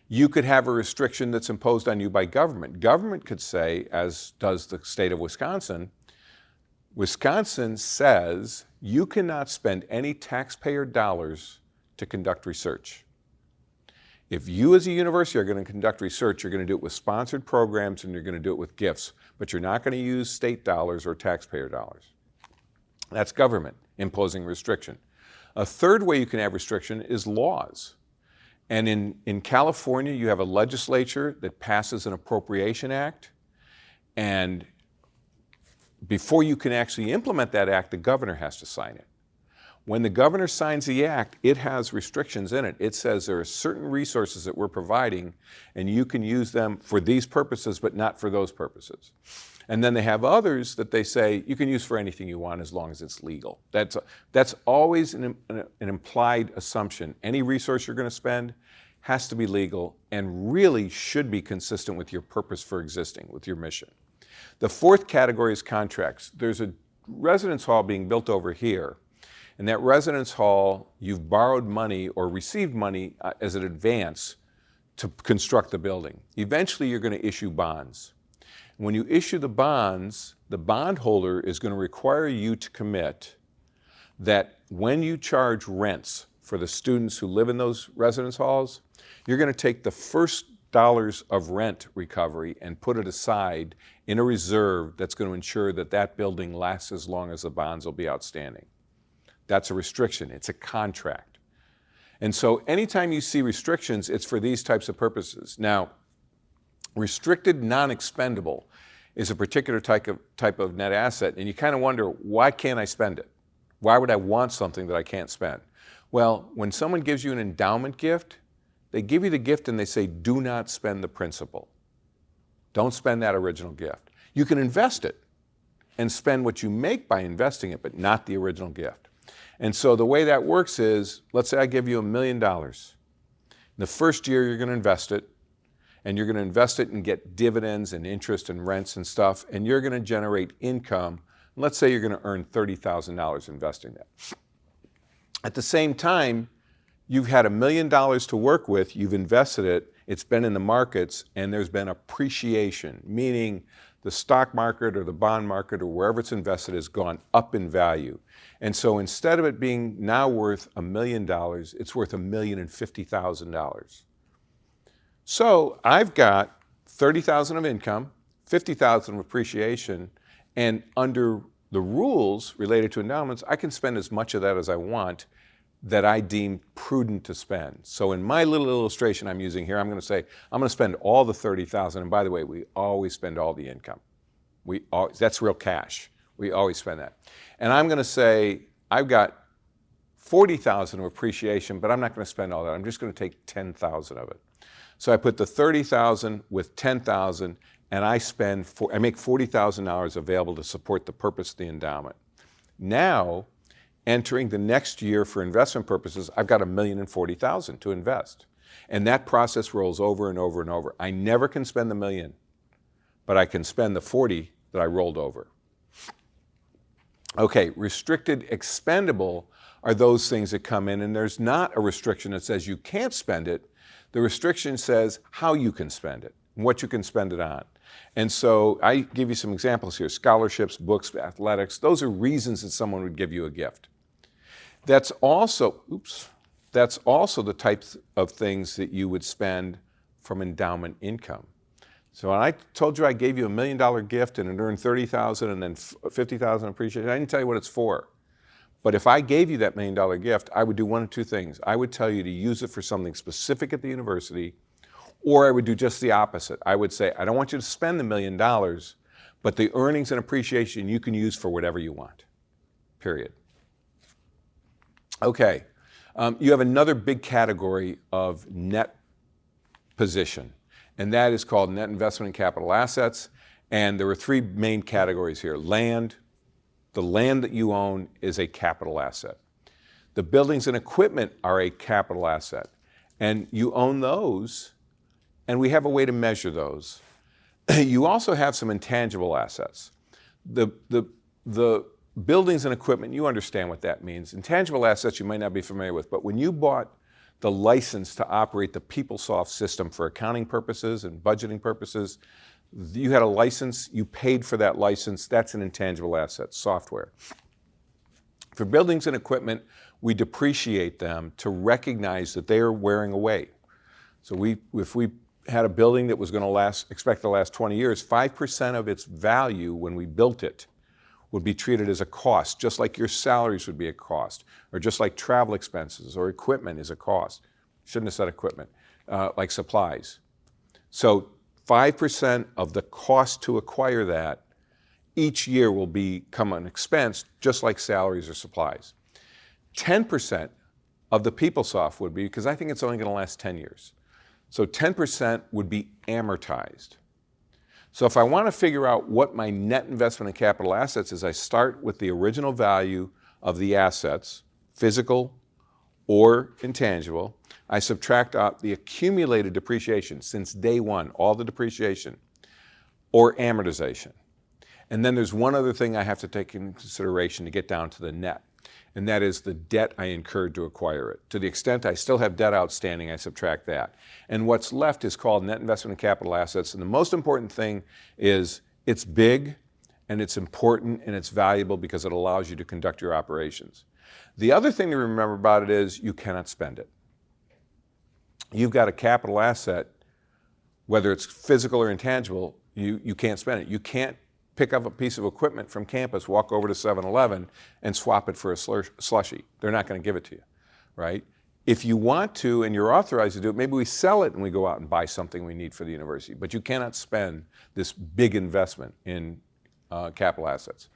You could have a restriction that's imposed on you by government. Government could say, as does the state of Wisconsin, Wisconsin says you cannot spend any taxpayer dollars to conduct research. If you as a university are going to conduct research, you're going to do it with sponsored programs and you're going to do it with gifts, but you're not going to use state dollars or taxpayer dollars. That's government imposing restriction. A third way you can have restriction is laws. And in California, you have a legislature that passes an appropriation act, and before you can actually implement that act, the governor has to sign it. When the governor signs the act, it has restrictions in it. It says there are certain resources that we're providing, and you can use them for these purposes, but not for those purposes. And then they have others that they say you can use for anything you want as long as it's legal. That's always an implied assumption. Any resource you're going to spend has to be legal and really should be consistent with your purpose for existing, with your mission. The 4th category is contracts. There's a residence hall being built over here. In that residence hall, you've borrowed money or received money as an advance to construct the building. Eventually, you're going to issue bonds. When you issue the bonds, the bondholder is going to require you to commit that when you charge rents for the students who live in those residence halls, you're going to take the first dollars of rent recovery and put it aside in a reserve that's going to ensure that that building lasts as long as the bonds will be outstanding. That's a restriction. It's a contract. And so anytime you see restrictions, it's for these types of purposes. Now, restricted non-expendable is a particular type of net asset, and you kind of wonder, why can't I spend it? Why would I want something that I can't spend? Well, when someone gives you an endowment gift, they give you the gift and they say, do not spend the principal. Don't spend that original gift. You can invest it and spend what you make by investing it, but not the original gift. And so the way that works is, let's say I give you $1 million. The first year you're going to invest it, and you're going to invest it and get dividends and interest and rents and stuff, and you're going to generate income. Let's say you're going to earn $30,000 investing that. At the same time, you've had $1 million to work with, you've invested it, it's been in the markets, and there's been appreciation, meaning the stock market or the bond market or wherever it's invested has gone up in value. And so instead of it being now worth $1 million, it's worth $1,050,000. So I've got $30,000 of income, $50,000 of appreciation, and under the rules related to endowments, I can spend as much of that as I want that I deem prudent to spend. So in my little illustration I'm using here, I'm going to say, I'm going to spend all the $30,000. And by the way, we always spend all the income. That's real cash. We always spend that. And I'm going to say, I've got $40,000 of appreciation, but I'm not going to spend all that. I'm just going to take $10,000 of it. So I put the $30,000 with $10,000, and I make $40,000 available to support the purpose of the endowment. Now, entering the next year for investment purposes, I've got $1,040,000 to invest. And that process rolls over and over and over. I never can spend the $1 million, but I can spend the 40 that I rolled over. Okay, restricted expendable are those things that come in, and there's not a restriction that says you can't spend it. The restriction says how you can spend it, and what you can spend it on. And so I give you some examples here: scholarships, books, athletics. Those are reasons that someone would give you a gift. That's also the types of things that you would spend from endowment income. So when I told you I gave you $1 million gift and it earned $30,000 and then $50,000 appreciation, I didn't tell you what it's for. But if I gave you that $1 million gift, I would do one of two things. I would tell you to use it for something specific at the university, or I would do just the opposite. I would say, I don't want you to spend the $1 million, but the earnings and appreciation you can use for whatever you want, period. Okay, you have another big category of net position, and that is called net investment in capital assets. And there are three main categories here. Land. The land that you own is a capital asset. The buildings and equipment are a capital asset. And you own those, and we have a way to measure those. You also have some intangible assets. The buildings and equipment, you understand what that means. Intangible assets you might not be familiar with, but when you bought the license to operate the PeopleSoft system for accounting purposes and budgeting purposes, you had a license, you paid for that license, that's an intangible asset, software. For buildings and equipment, we depreciate them to recognize that they are wearing away. So if we had a building that was going to expect to last 20 years, 5% of its value when we built it would be treated as a cost, just like your salaries would be a cost, or just like travel expenses or equipment is a cost. Shouldn't have said equipment, like supplies. So 5% of the cost to acquire that each year will become an expense, just like salaries or supplies. 10% of the PeopleSoft would be, because I think it's only going to last 10 years. So 10% would be amortized. So if I want to figure out what my net investment in capital assets is, I start with the original value of the assets, physical or intangible. I subtract out the accumulated depreciation since day one, all the depreciation, or amortization. And then there's one other thing I have to take into consideration to get down to the net, and that is the debt I incurred to acquire it. To the extent I still have debt outstanding, I subtract that. And what's left is called net investment in capital assets. And the most important thing is it's big, and it's important, and it's valuable because it allows you to conduct your operations. The other thing to remember about it is you cannot spend it. You've got a capital asset, whether it's physical or intangible, you can't spend it. You can't pick up a piece of equipment from campus, walk over to 7-Eleven, and swap it for a slushie. They're not going to give it to you, right? If you want to and you're authorized to do it, maybe we sell it and we go out and buy something we need for the university. But you cannot spend this big investment in capital assets.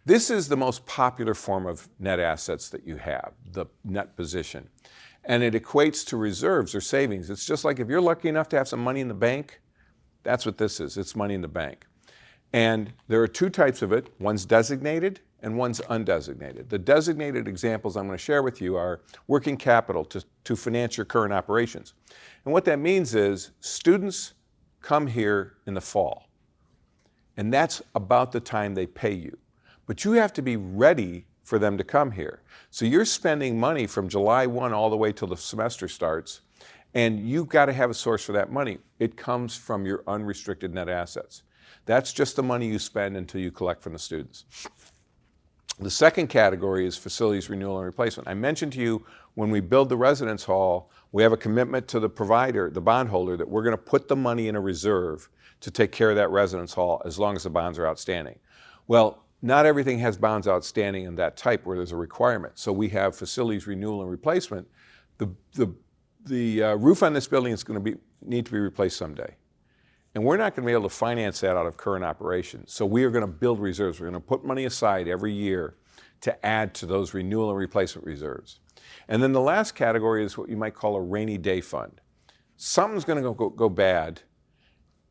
This is the most popular form of net assets that you have, the net position. And it equates to reserves or savings. It's just like if you're lucky enough to have some money in the bank, that's what this is. It's money in the bank. And there are two types of it. One's designated and one's undesignated. The designated examples I'm going to share with you are working capital to finance your current operations. And what that means is students come here in the fall, and that's about the time they pay you. But you have to be ready for them to come here. So you're spending money from July 1 all the way till the semester starts, and you've got to have a source for that money. It comes from your unrestricted net assets. That's just the money you spend until you collect from the students. The second category is facilities renewal and replacement. I mentioned to you when we build the residence hall, we have a commitment to the provider, the bondholder, that we're going to put the money in a reserve to take care of that residence hall as long as the bonds are outstanding. Well, not everything has bonds outstanding in that type where there's a requirement. So we have facilities renewal and replacement. The roof on this building is going to need to be replaced someday. And we're not going to be able to finance that out of current operations. So we are going to build reserves. We're going to put money aside every year to add to those renewal and replacement reserves. And then the last category is what you might call a rainy day fund. Something's going to go bad,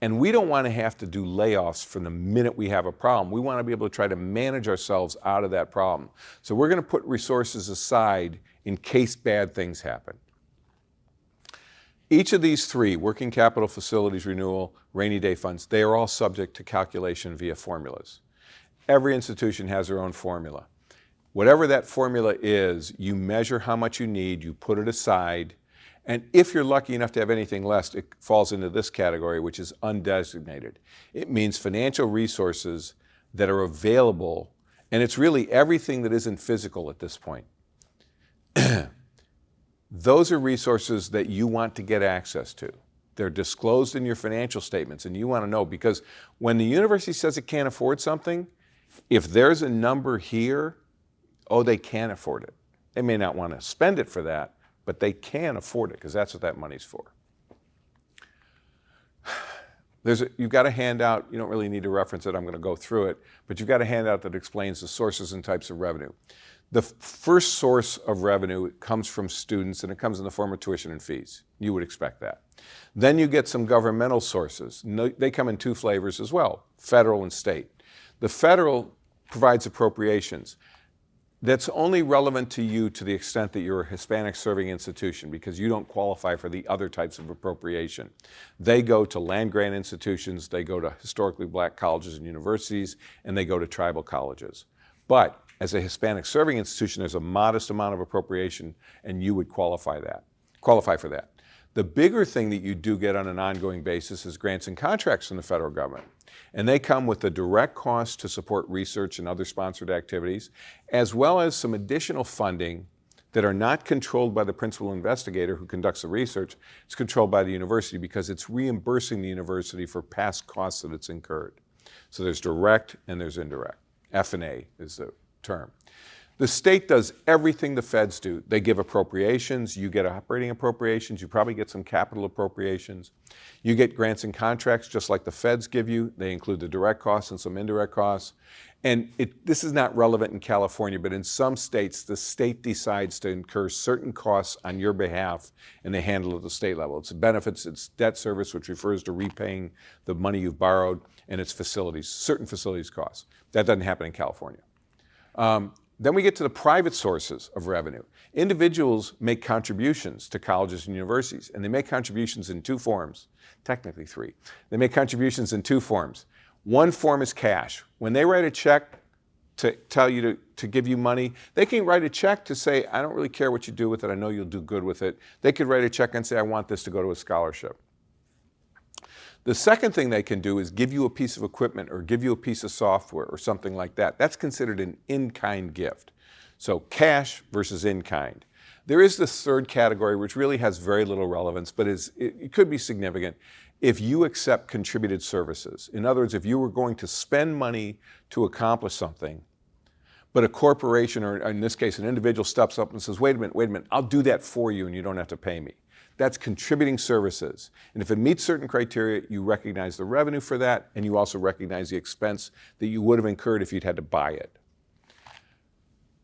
And we don't want to have to do layoffs from the minute we have a problem. We want to be able to try to manage ourselves out of that problem. So we're going to put resources aside in case bad things happen. Each of these three, working capital, facilities renewal, rainy day funds, they are all subject to calculation via formulas. Every institution has their own formula. Whatever that formula is, you measure how much you need, you put it aside, and if you're lucky enough to have anything left, it falls into this category, which is undesignated. It means financial resources that are available, and it's really everything that isn't physical at this point. Those are resources that you want to get access to. They're disclosed in your financial statements, and you want to know, because when the university says it can't afford something, if there's a number here, oh, they can afford it. They may not want to spend it for that, but they can afford it because that's what that money's for. You've got a handout. You don't really need to reference it. I'm going to go through it. But you've got a handout that explains the sources and types of revenue. The first source of revenue comes from students, and it comes in the form of tuition and fees. You would expect that. Then you get some governmental sources. They come in two flavors as well, federal and state. The federal provides appropriations. That's only relevant to you to the extent that you're a Hispanic serving institution, because you don't qualify for the other types of appropriation. They go to land-grant institutions, they go to historically black colleges and universities, and they go to tribal colleges. But as a Hispanic serving institution, there's a modest amount of appropriation, and you would qualify for that. The bigger thing that you do get on an ongoing basis is grants and contracts from the federal government. And they come with the direct cost to support research and other sponsored activities, as well as some additional funding that are not controlled by the principal investigator who conducts the research. It's controlled by the university because it's reimbursing the university for past costs that it's incurred. So there's direct and there's indirect. F&A is the term. The state does everything the feds do. They give appropriations, you get operating appropriations, you probably get some capital appropriations. You get grants and contracts just like the feds give you. They include the direct costs and some indirect costs. And this is not relevant in California, but in some states, the state decides to incur certain costs on your behalf, and they handle it at the state level. It's benefits, it's debt service, which refers to repaying the money you've borrowed, and it's facilities, certain facilities costs. That doesn't happen in California. Then we get to the private sources of revenue. Individuals make contributions to colleges and universities, and they make contributions in two forms, technically three. They make contributions in two forms. One form is cash. When they write a check to tell you to give you money, they can write a check to say, I don't really care what you do with it, I know you'll do good with it. They could write a check and say, I want this to go to a scholarship. The second thing they can do is give you a piece of equipment or give you a piece of software or something like that. That's considered an in-kind gift. So cash versus in-kind. There is this third category which really has very little relevance, but it could be significant if you accept contributed services. In other words, if you were going to spend money to accomplish something, but a corporation, or in this case an individual, steps up and says, wait a minute, I'll do that for you and you don't have to pay me. That's contributing services. And if it meets certain criteria, you recognize the revenue for that, and you also recognize the expense that you would have incurred if you'd had to buy it.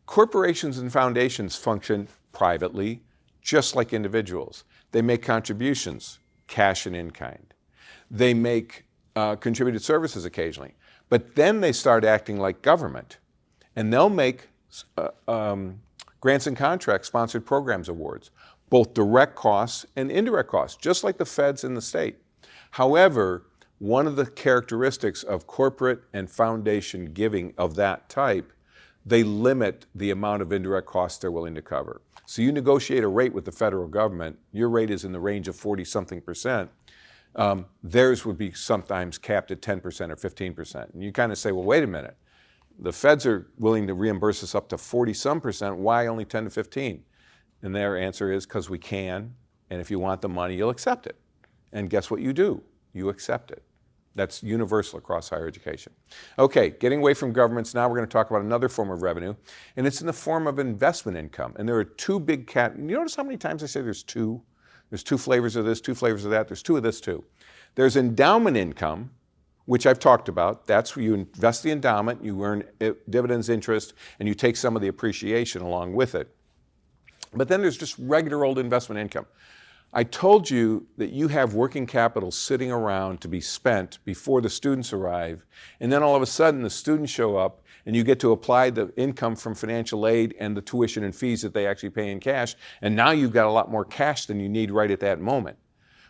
Corporations and foundations function privately, just like individuals. They make contributions, cash and in-kind. They make contributed services occasionally. But then they start acting like government, and they'll make grants and contracts, sponsored programs awards, both direct costs and indirect costs, just like the feds in the state. However, one of the characteristics of corporate and foundation giving of that type, they limit the amount of indirect costs they're willing to cover. So you negotiate a rate with the federal government, your rate is in the range of 40-something%. Theirs would be sometimes capped at 10% or 15%. And you kind of say, well, wait a minute. The feds are willing to reimburse us up to 40-some%. Why only 10 to 15? And their answer is because we can, and if you want the money, you'll accept it. And guess what you do? You accept it. That's universal across higher education. Okay, getting away from governments, now we're going to talk about another form of revenue, and it's in the form of investment income. And there are two big you notice how many times I say there's two? There's two flavors of this, two flavors of that, there's two of this too. There's endowment income, which I've talked about. That's where you invest the endowment, you earn dividends, interest, and you take some of the appreciation along with it. But then there's just regular old investment income. I told you that you have working capital sitting around to be spent before the students arrive, and then all of a sudden the students show up and you get to apply the income from financial aid and the tuition and fees that they actually pay in cash, and now you've got a lot more cash than you need right at that moment.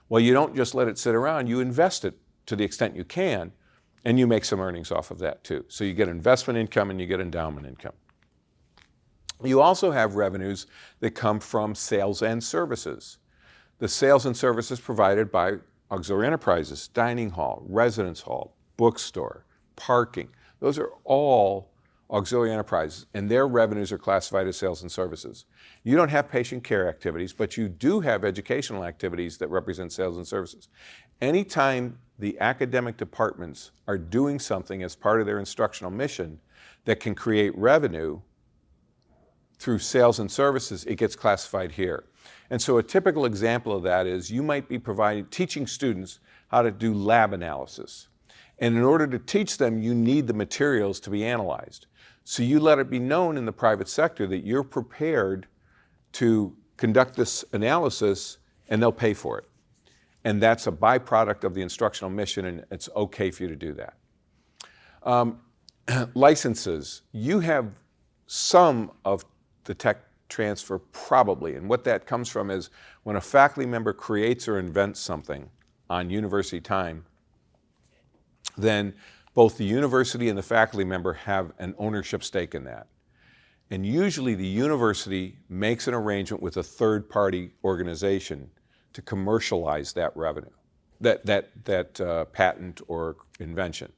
Well, you don't just let it sit around, you invest it to the extent you can, and you make some earnings off of that too. So you get investment income and you get endowment income. You also have revenues that come from sales and services. The sales and services provided by auxiliary enterprises, dining hall, residence hall, bookstore, parking. Those are all auxiliary enterprises, and their revenues are classified as sales and services. You don't have patient care activities, but you do have educational activities that represent sales and services. Anytime the academic departments are doing something as part of their instructional mission that can create revenue through sales and services, it gets classified here. And so a typical example of that is you might be teaching students how to do lab analysis. And in order to teach them, you need the materials to be analyzed. So you let it be known in the private sector that you're prepared to conduct this analysis and they'll pay for it. And that's a byproduct of the instructional mission, and it's okay for you to do that. Licenses. You have some of the tech transfer probably, and what that comes from is when a faculty member creates or invents something on university time, then both the university and the faculty member have an ownership stake in that. And usually the university makes an arrangement with a third-party organization to commercialize that revenue, that patent or invention.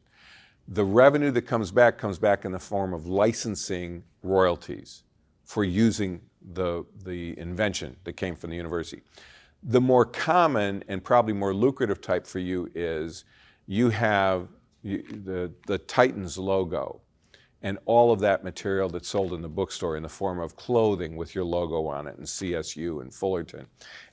The revenue that comes back in the form of licensing royalties for using the invention that came from the university. The more common and probably more lucrative type for you is you have the Titans logo and all of that material that's sold in the bookstore in the form of clothing with your logo on it and CSU and Fullerton,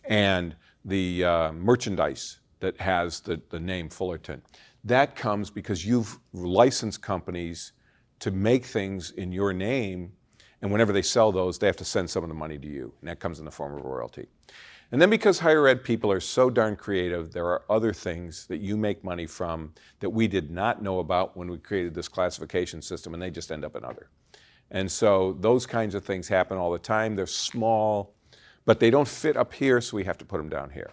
and the merchandise that has the name Fullerton. That comes because you've licensed companies to make things in your name, and whenever they sell those, they have to send some of the money to you, and that comes in the form of a royalty. And then because higher ed people are so darn creative, there are other things that you make money from that we did not know about when we created this classification system, and they just end up in other. And so those kinds of things happen all the time. They're small, but they don't fit up here, so we have to put them down here.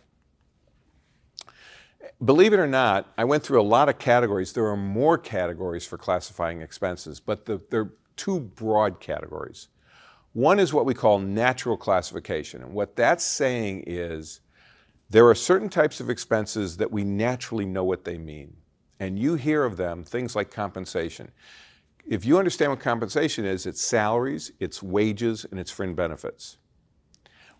Believe it or not, I went through a lot of categories. There are more categories for classifying expenses, but there are two broad categories. One is what we call natural classification, and what that's saying is there are certain types of expenses that we naturally know what they mean, and you hear of them, things like compensation. If you understand what compensation is, it's salaries, it's wages, and it's fringe benefits.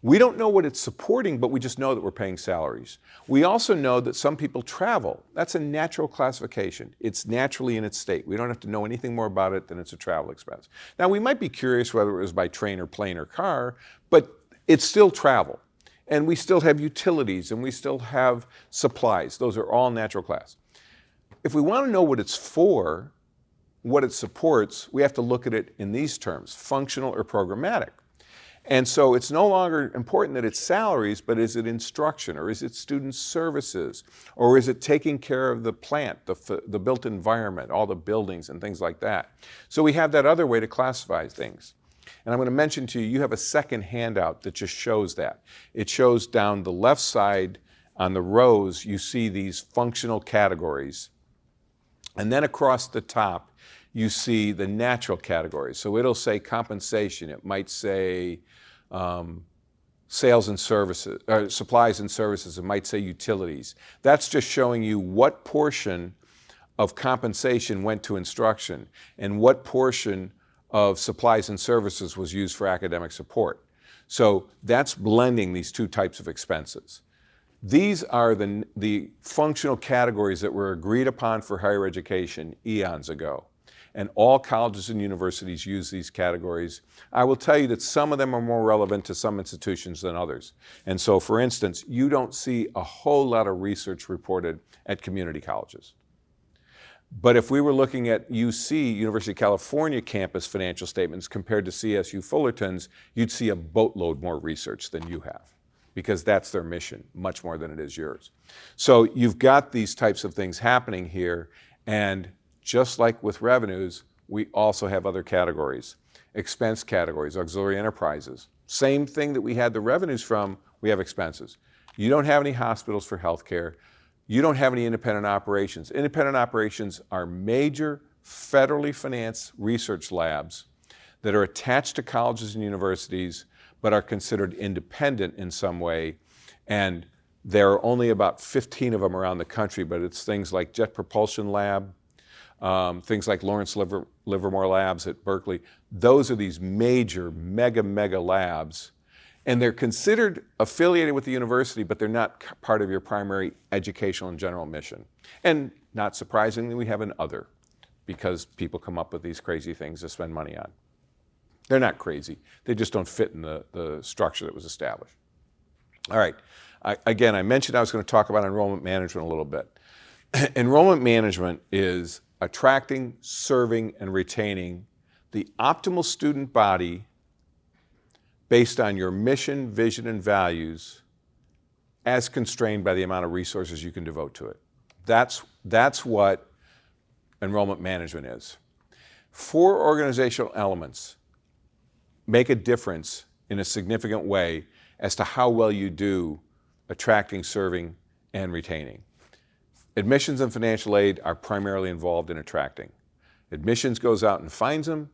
We don't know what it's supporting, but we just know that we're paying salaries. We also know that some people travel. That's a natural classification. It's naturally in its state. We don't have to know anything more about it than it's a travel expense. Now, we might be curious whether it was by train or plane or car, but it's still travel. And we still have utilities, and we still have supplies. Those are all natural class. If we want to know what it's for, what it supports, we have to look at it in these terms, functional or programmatic. And so it's no longer important that it's salaries, but is it instruction, or is it student services, or is it taking care of the plant, the built environment, all the buildings and things like that. So we have that other way to classify things. And I'm going to mention to you, you have a second handout that just shows that. It shows down the left side on the rows, you see these functional categories. And then across the top, you see the natural categories. So it'll say compensation. It might say sales and services, supplies and services. It might say utilities. That's just showing you what portion of compensation went to instruction and what portion of supplies and services was used for academic support. So that's blending these two types of expenses. These are the functional categories that were agreed upon for higher education eons ago. And all colleges and universities use these categories. I will tell you that some of them are more relevant to some institutions than others. And so, for instance, you don't see a whole lot of research reported at community colleges. But if we were looking at UC, University of California campus financial statements compared to CSU Fullerton's, you'd see a boatload more research than you have. because that's their mission, much more than it is yours. So you've got these types of things happening here, and just like with revenues, we also have other categories. Expense categories, auxiliary enterprises. Same thing that we had the revenues from, we have expenses. You don't have any hospitals for healthcare. You don't have any independent operations. Independent operations are major federally financed research labs that are attached to colleges and universities, but are considered independent in some way. And there are only about 15 of them around the country, but it's things like Jet Propulsion Lab, things like Lawrence Livermore Labs at Berkeley. Those are these major, mega labs. And they're considered affiliated with the university, but they're not part of your primary educational and general mission. And not surprisingly, we have an other, because people come up with these crazy things to spend money on. They're not crazy. They just don't fit in the structure that was established. All right. Again, I mentioned I was going to talk about enrollment management a little bit. Enrollment management is attracting, serving, and retaining the optimal student body based on your mission, vision, and values as constrained by the amount of resources you can devote to it. That's what enrollment management is. 4 organizational elements make a difference in a significant way as to how well you do attracting, serving, and retaining. Admissions and financial aid are primarily involved in attracting. Admissions goes out and finds them.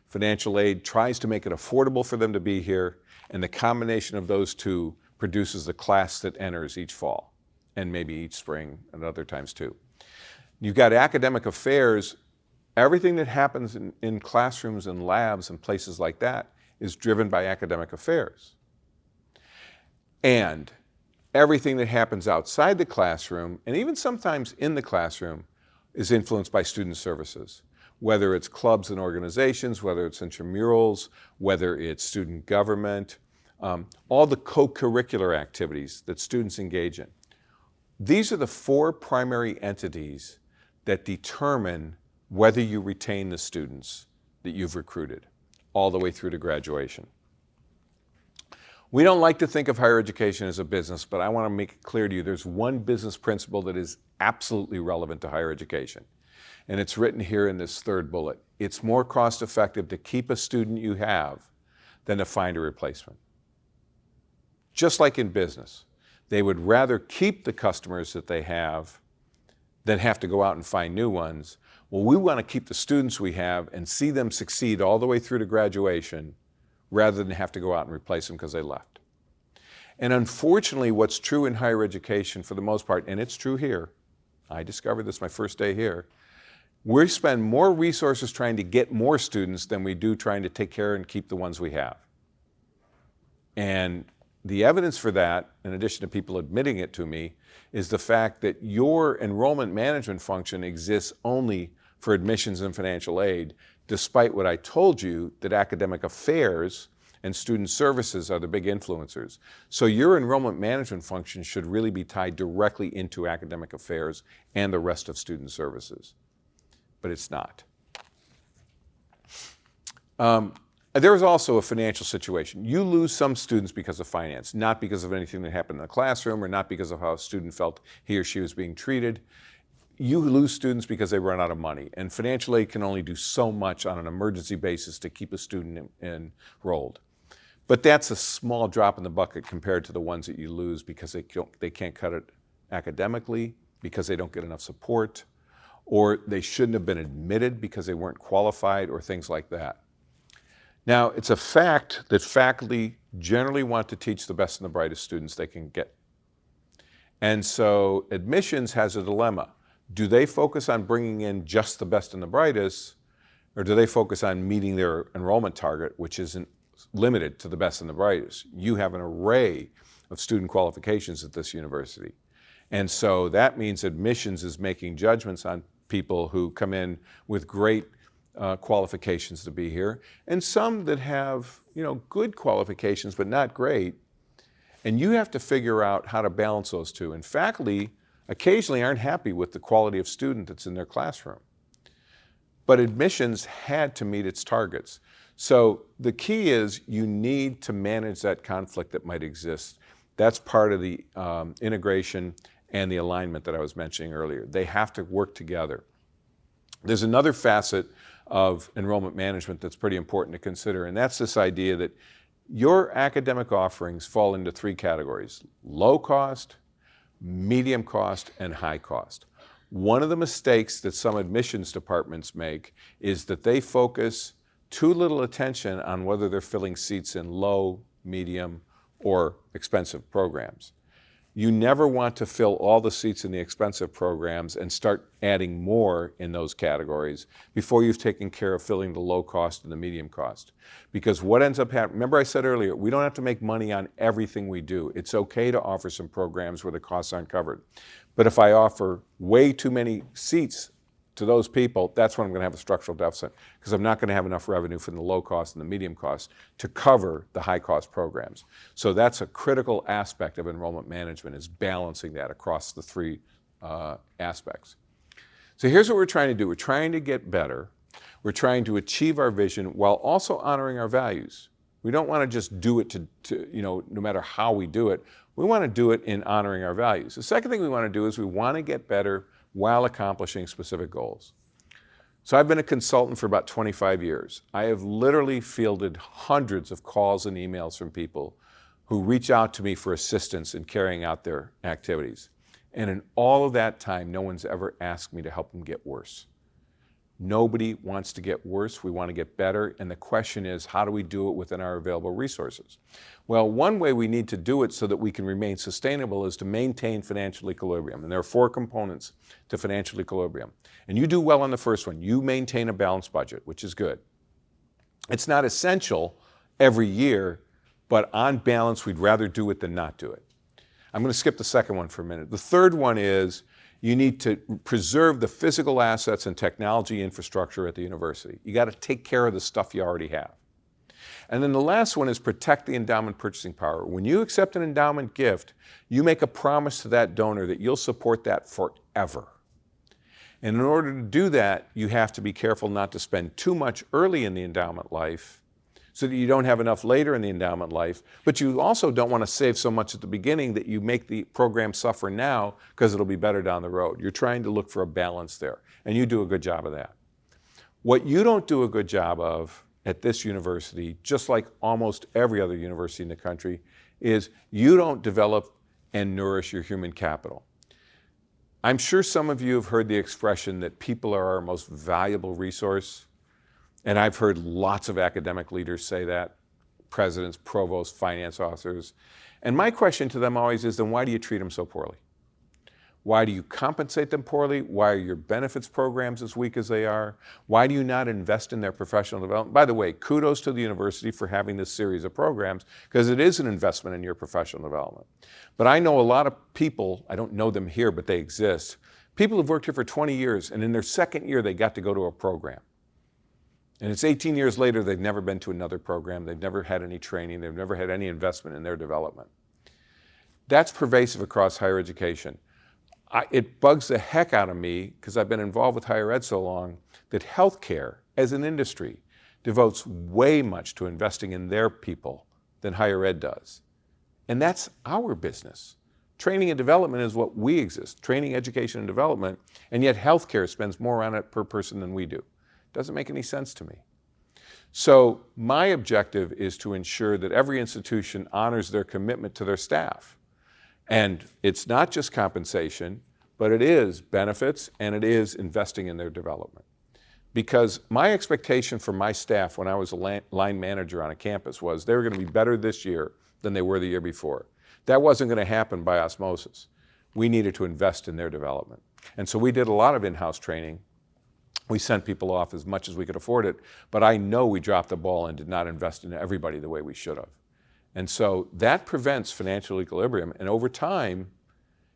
Financial aid tries to make it affordable for them to be here, and the combination of those two produces the class that enters each fall, and maybe each spring and other times too. You've got academic affairs. Everything that happens in classrooms and labs and places like that is driven by academic affairs. And everything that happens outside the classroom, and even sometimes in the classroom, is influenced by student services. Whether it's clubs and organizations, whether it's intramurals, whether it's student government, all the co-curricular activities that students engage in. These are the 4 primary entities that determine whether you retain the students that you've recruited all the way through to graduation. We don't like to think of higher education as a business, but I want to make it clear to you there's one business principle that is absolutely relevant to higher education. And it's written here in this 3rd bullet. It's more cost effective to keep a student you have than to find a replacement. Just like in business, they would rather keep the customers that they have than have to go out and find new ones. Well, we want to keep the students we have and see them succeed all the way through to graduation rather than have to go out and replace them because they left. And unfortunately, what's true in higher education for the most part, and it's true here, I discovered this my first day here, we spend more resources trying to get more students than we do trying to take care and keep the ones we have. And the evidence for that, in addition to people admitting it to me, is the fact that your enrollment management function exists only for admissions and financial aid, despite what I told you that academic affairs and student services are the big influencers. So your enrollment management function should really be tied directly into academic affairs and the rest of student services. But it's not. There is also a financial situation. You lose some students because of finance, not because of anything that happened in the classroom or not because of how a student felt he or she was being treated. You lose students because they run out of money, and financial aid can only do so much on an emergency basis to keep a student enrolled. But that's a small drop in the bucket compared to the ones that you lose because they can't cut it academically, because they don't get enough support, or they shouldn't have been admitted because they weren't qualified, or things like that. Now, it's a fact that faculty generally want to teach the best and the brightest students they can get. And so admissions has a dilemma. Do they focus on bringing in just the best and the brightest, or do they focus on meeting their enrollment target, which isn't limited to the best and the brightest? You have an array of student qualifications at this university. And so that means admissions is making judgments on people who come in with great qualifications to be here, and some that have, good qualifications but not great. And you have to figure out how to balance those two. And faculty occasionally aren't happy with the quality of student that's in their classroom. But admissions had to meet its targets. So the key is you need to manage that conflict that might exist. That's part of the integration and the alignment that I was mentioning earlier. They have to work together. There's another facet of enrollment management that's pretty important to consider, and that's this idea that your academic offerings fall into three categories: low cost, medium cost, and high cost. One of the mistakes that some admissions departments make is that they focus too little attention on whether they're filling seats in low, medium, or expensive programs. You never want to fill all the seats in the expensive programs and start adding more in those categories before you've taken care of filling the low cost and the medium cost. Because what ends up happening, remember I said earlier, we don't have to make money on everything we do. It's okay to offer some programs where the costs aren't covered. But if I offer way too many seats to those people, that's when I'm going to have a structural deficit, because I'm not going to have enough revenue from the low cost and the medium cost to cover the high cost programs. So that's a critical aspect of enrollment management, is balancing that across the three aspects. So here's what we're trying to do. We're trying to get better. We're trying to achieve our vision while also honoring our values. We don't want to just do it no matter how we do it. We want to do it in honoring our values. The second thing we want to do is we want to get better while accomplishing specific goals. So I've been a consultant for about 25 years. I have literally fielded hundreds of calls and emails from people who reach out to me for assistance in carrying out their activities. And in all of that time, no one's ever asked me to help them get worse. Nobody wants to get worse. We want to get better. And the question is, how do we do it within our available resources? Well, one way we need to do it so that we can remain sustainable is to maintain financial equilibrium. And there are 4 components to financial equilibrium. And you do well on the first one. You maintain a balanced budget, which is good. It's not essential every year, but on balance, we'd rather do it than not do it. I'm going to skip the second one for a minute. The third one is you need to preserve the physical assets and technology infrastructure at the university. You got to take care of the stuff you already have. And then the last one is protect the endowment purchasing power. When you accept an endowment gift, you make a promise to that donor that you'll support that forever. And in order to do that, you have to be careful not to spend too much early in the endowment life so that you don't have enough later in the endowment life, but you also don't want to save so much at the beginning that you make the program suffer now because it'll be better down the road. You're trying to look for a balance there, and you do a good job of that. What you don't do a good job of at this university, just like almost every other university in the country, is you don't develop and nourish your human capital. I'm sure some of you have heard the expression that people are our most valuable resource. And I've heard lots of academic leaders say that, presidents, provosts, finance officers. And my question to them always is, then why do you treat them so poorly? Why do you compensate them poorly? Why are your benefits programs as weak as they are? Why do you not invest in their professional development? By the way, kudos to the university for having this series of programs, because it is an investment in your professional development. But I know a lot of people, I don't know them here, but they exist, people who've worked here for 20 years, and in their second year, they got to go to a program. And it's 18 years later, they've never been to another program, they've never had any training, they've never had any investment in their development. That's pervasive across higher education. It bugs the heck out of me, because I've been involved with higher ed so long, that healthcare as an industry devotes way much to investing in their people than higher ed does. And that's our business. Training and development is what we exist, training, education, and development, and yet healthcare spends more on it per person than we do. Doesn't make any sense to me. So my objective is to ensure that every institution honors their commitment to their staff. And it's not just compensation, but it is benefits and it is investing in their development. Because my expectation for my staff when I was a line manager on a campus was they were going to be better this year than they were the year before. That wasn't going to happen by osmosis. We needed to invest in their development. And so we did a lot of in-house training. We sent people off as much as we could afford it, but I know we dropped the ball and did not invest in everybody the way we should have. And so that prevents financial equilibrium, and over time,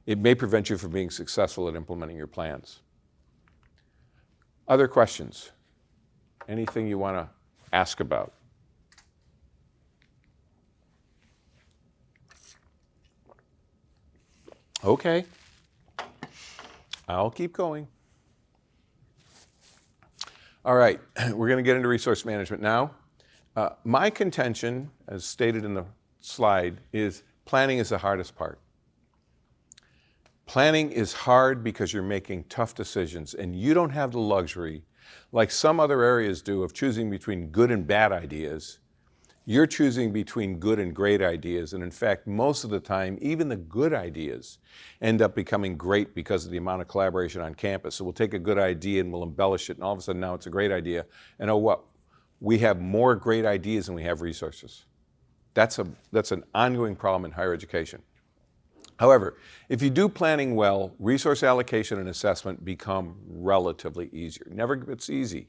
it may prevent you from being successful at implementing your plans. Other questions? Anything you want to ask about? Okay. I'll keep going. All right, we're going to get into resource management now. My contention, as stated in the slide, is Planning is the hardest part. Planning is hard because you're making tough decisions, and you don't have the luxury, like some other areas do, of choosing between good and bad ideas. You're choosing between good and great ideas, and in fact, most of the time, even the good ideas end up becoming great because of the amount of collaboration on campus. So we'll take a good idea and we'll embellish it, and all of a sudden now it's a great idea, and oh what? We have more great ideas than we have resources. That's an ongoing problem in higher education. However, if you do planning well, resource allocation and assessment become relatively easier. Never gets easy,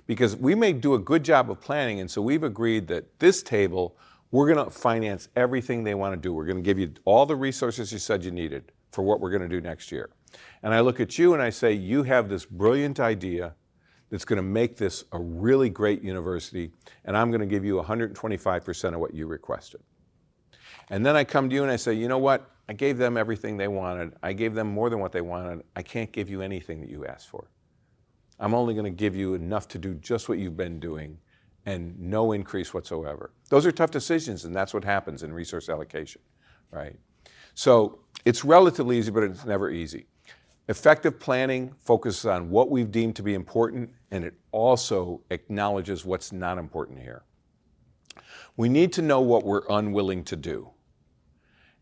because we may do a good job of planning, and so we've agreed that this table, we're going to finance everything they want to do. We're going to give you all the resources you said you needed for what we're going to do next year. And I look at you and I say, you have this brilliant idea that's going to make this a really great university, and I'm going to give you 125% of what you requested. And then I come to you and I say, you know what? I gave them everything they wanted. I gave them more than what they wanted. I can't give you anything that you asked for. I'm only going to give you enough to do just what you've been doing and no increase whatsoever. Those are tough decisions, and that's what happens in resource allocation, right? So it's relatively easy, but it's never easy. Effective planning focuses on what we've deemed to be important, and it also acknowledges what's not important here. We need to know what we're unwilling to do.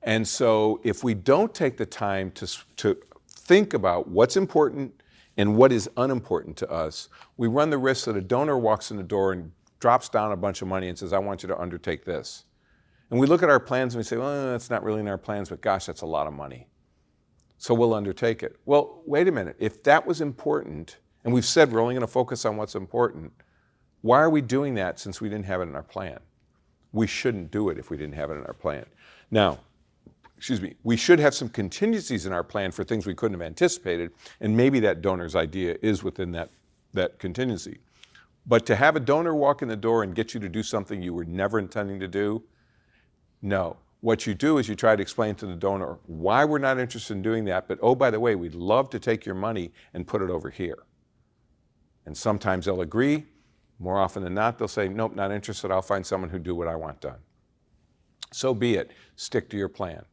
And so if we don't take the time to think about what's important and what is unimportant to us, we run the risk that a donor walks in the door and drops down a bunch of money and says, I want you to undertake this. And we look at our plans and we say, well, that's not really in our plans, but gosh, that's a lot of money. So we'll undertake it. Well, wait a minute. If that was important, and we've said we're only going to focus on what's important, why are we doing that since we didn't have it in our plan? We shouldn't do it if we didn't have it in our plan. Now, we should have some contingencies in our plan for things we couldn't have anticipated, and maybe that donor's idea is within that contingency. But to have a donor walk in the door and get you to do something you were never intending to do, no. What you do is you try to explain to the donor why we're not interested in doing that, but oh, by the way, we'd love to take your money and put it over here. And sometimes they'll agree. More often than not, they'll say, nope, not interested. I'll find someone who'll do what I want done. So be it. Stick to your plan.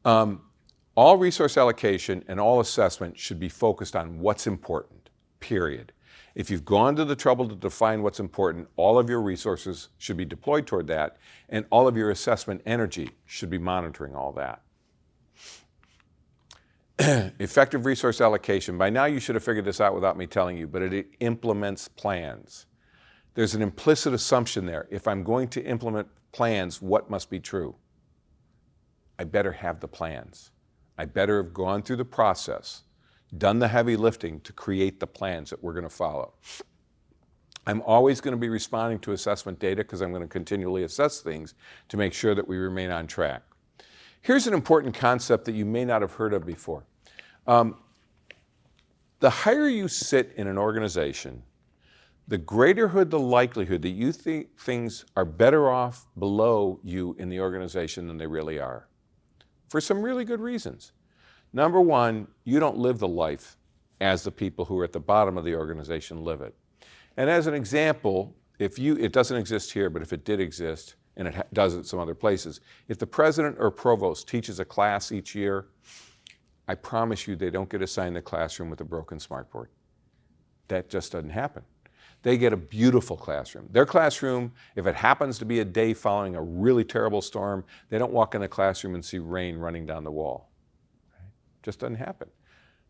All resource allocation and all assessment should be focused on what's important, period. If you've gone to the trouble to define what's important, all of your resources should be deployed toward that, and all of your assessment energy should be monitoring all that. Effective resource allocation. By now you should have figured this out without me telling you, but it implements plans. There's an implicit assumption there. If I'm going to implement plans, what must be true? I better have the plans. I better have gone through the process, done the heavy lifting to create the plans that we're going to follow. I'm always going to be responding to assessment data because I'm going to continually assess things to make sure that we remain on track. Here's an important concept that you may not have heard of before. The higher you sit in an organization, the greater the likelihood that you think things are better off below you in the organization than they really are, for some really good reasons. Number one, you don't live the life as the people who are at the bottom of the organization live it. And as an example, it doesn't exist here, but if it did exist, and it does at some other places, if the president or provost teaches a class each year, I promise you they don't get assigned the classroom with a broken smartboard. That just doesn't happen. They get a beautiful classroom. Their classroom, if it happens to be a day following a really terrible storm, they don't walk in the classroom and see rain running down the wall. Just doesn't happen.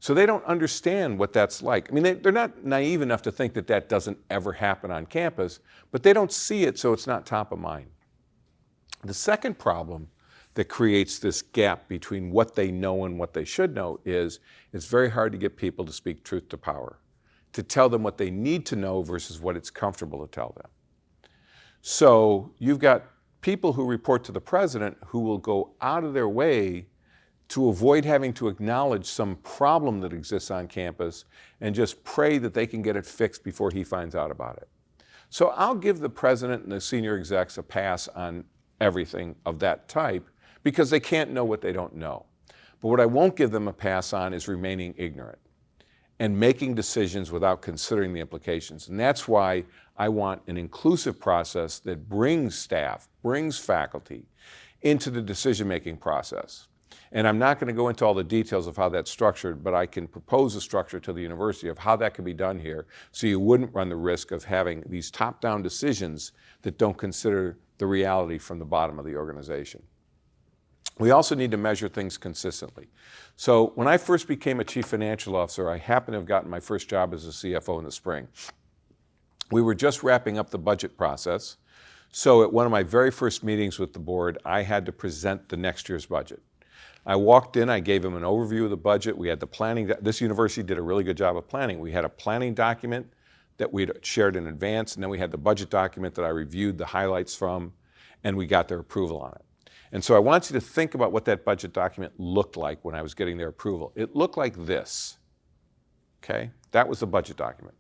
So they don't understand what that's like. I mean, they're not naive enough to think that that doesn't ever happen on campus, but they don't see it, so it's not top of mind. The second problem that creates this gap between what they know and what they should know is it's very hard to get people to speak truth to power, to tell them what they need to know versus what it's comfortable to tell them. So you've got people who report to the president who will go out of their way to avoid having to acknowledge some problem that exists on campus and just pray that they can get it fixed before he finds out about it. So I'll give the president and the senior execs a pass on everything of that type because they can't know what they don't know. But what I won't give them a pass on is remaining ignorant and making decisions without considering the implications. And that's why I want an inclusive process that brings staff, brings faculty into the decision-making process. And I'm not going to go into all the details of how that's structured, but I can propose a structure to the university of how that can be done here so you wouldn't run the risk of having these top-down decisions that don't consider the reality from the bottom of the organization. We also need to measure things consistently. So when I first became a chief financial officer, I happened to have gotten my first job as a CFO in the spring. We were just wrapping up the budget process. So at one of my very first meetings with the board, I had to present the next year's budget. I walked in, I gave them an overview of the budget. We had the planning, this university did a really good job of planning. We had a planning document that we'd shared in advance, and then we had the budget document that I reviewed the highlights from, and we got their approval on it. And so I want you to think about what that budget document looked like when I was getting their approval. It looked like this, okay? That was the budget document.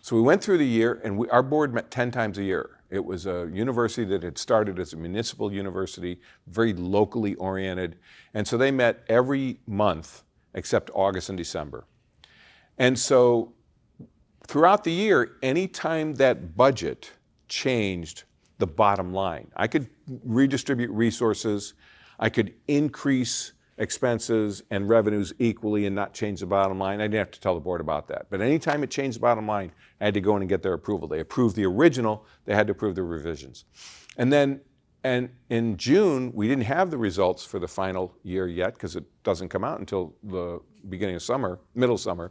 So we went through the year, and our board met 10 times a year. It was a university that had started as a municipal university, very locally oriented. And so they met every month except August and December. And so throughout the year, anytime that budget changed the bottom line, I could redistribute resources, I could increase expenses and revenues equally and not change the bottom line. I didn't have to tell the board about that. But anytime it changed the bottom line, I had to go in and get their approval. They approved the original, they had to approve the revisions. And in June, we didn't have the results for the final year yet because it doesn't come out until the beginning of summer, middle summer.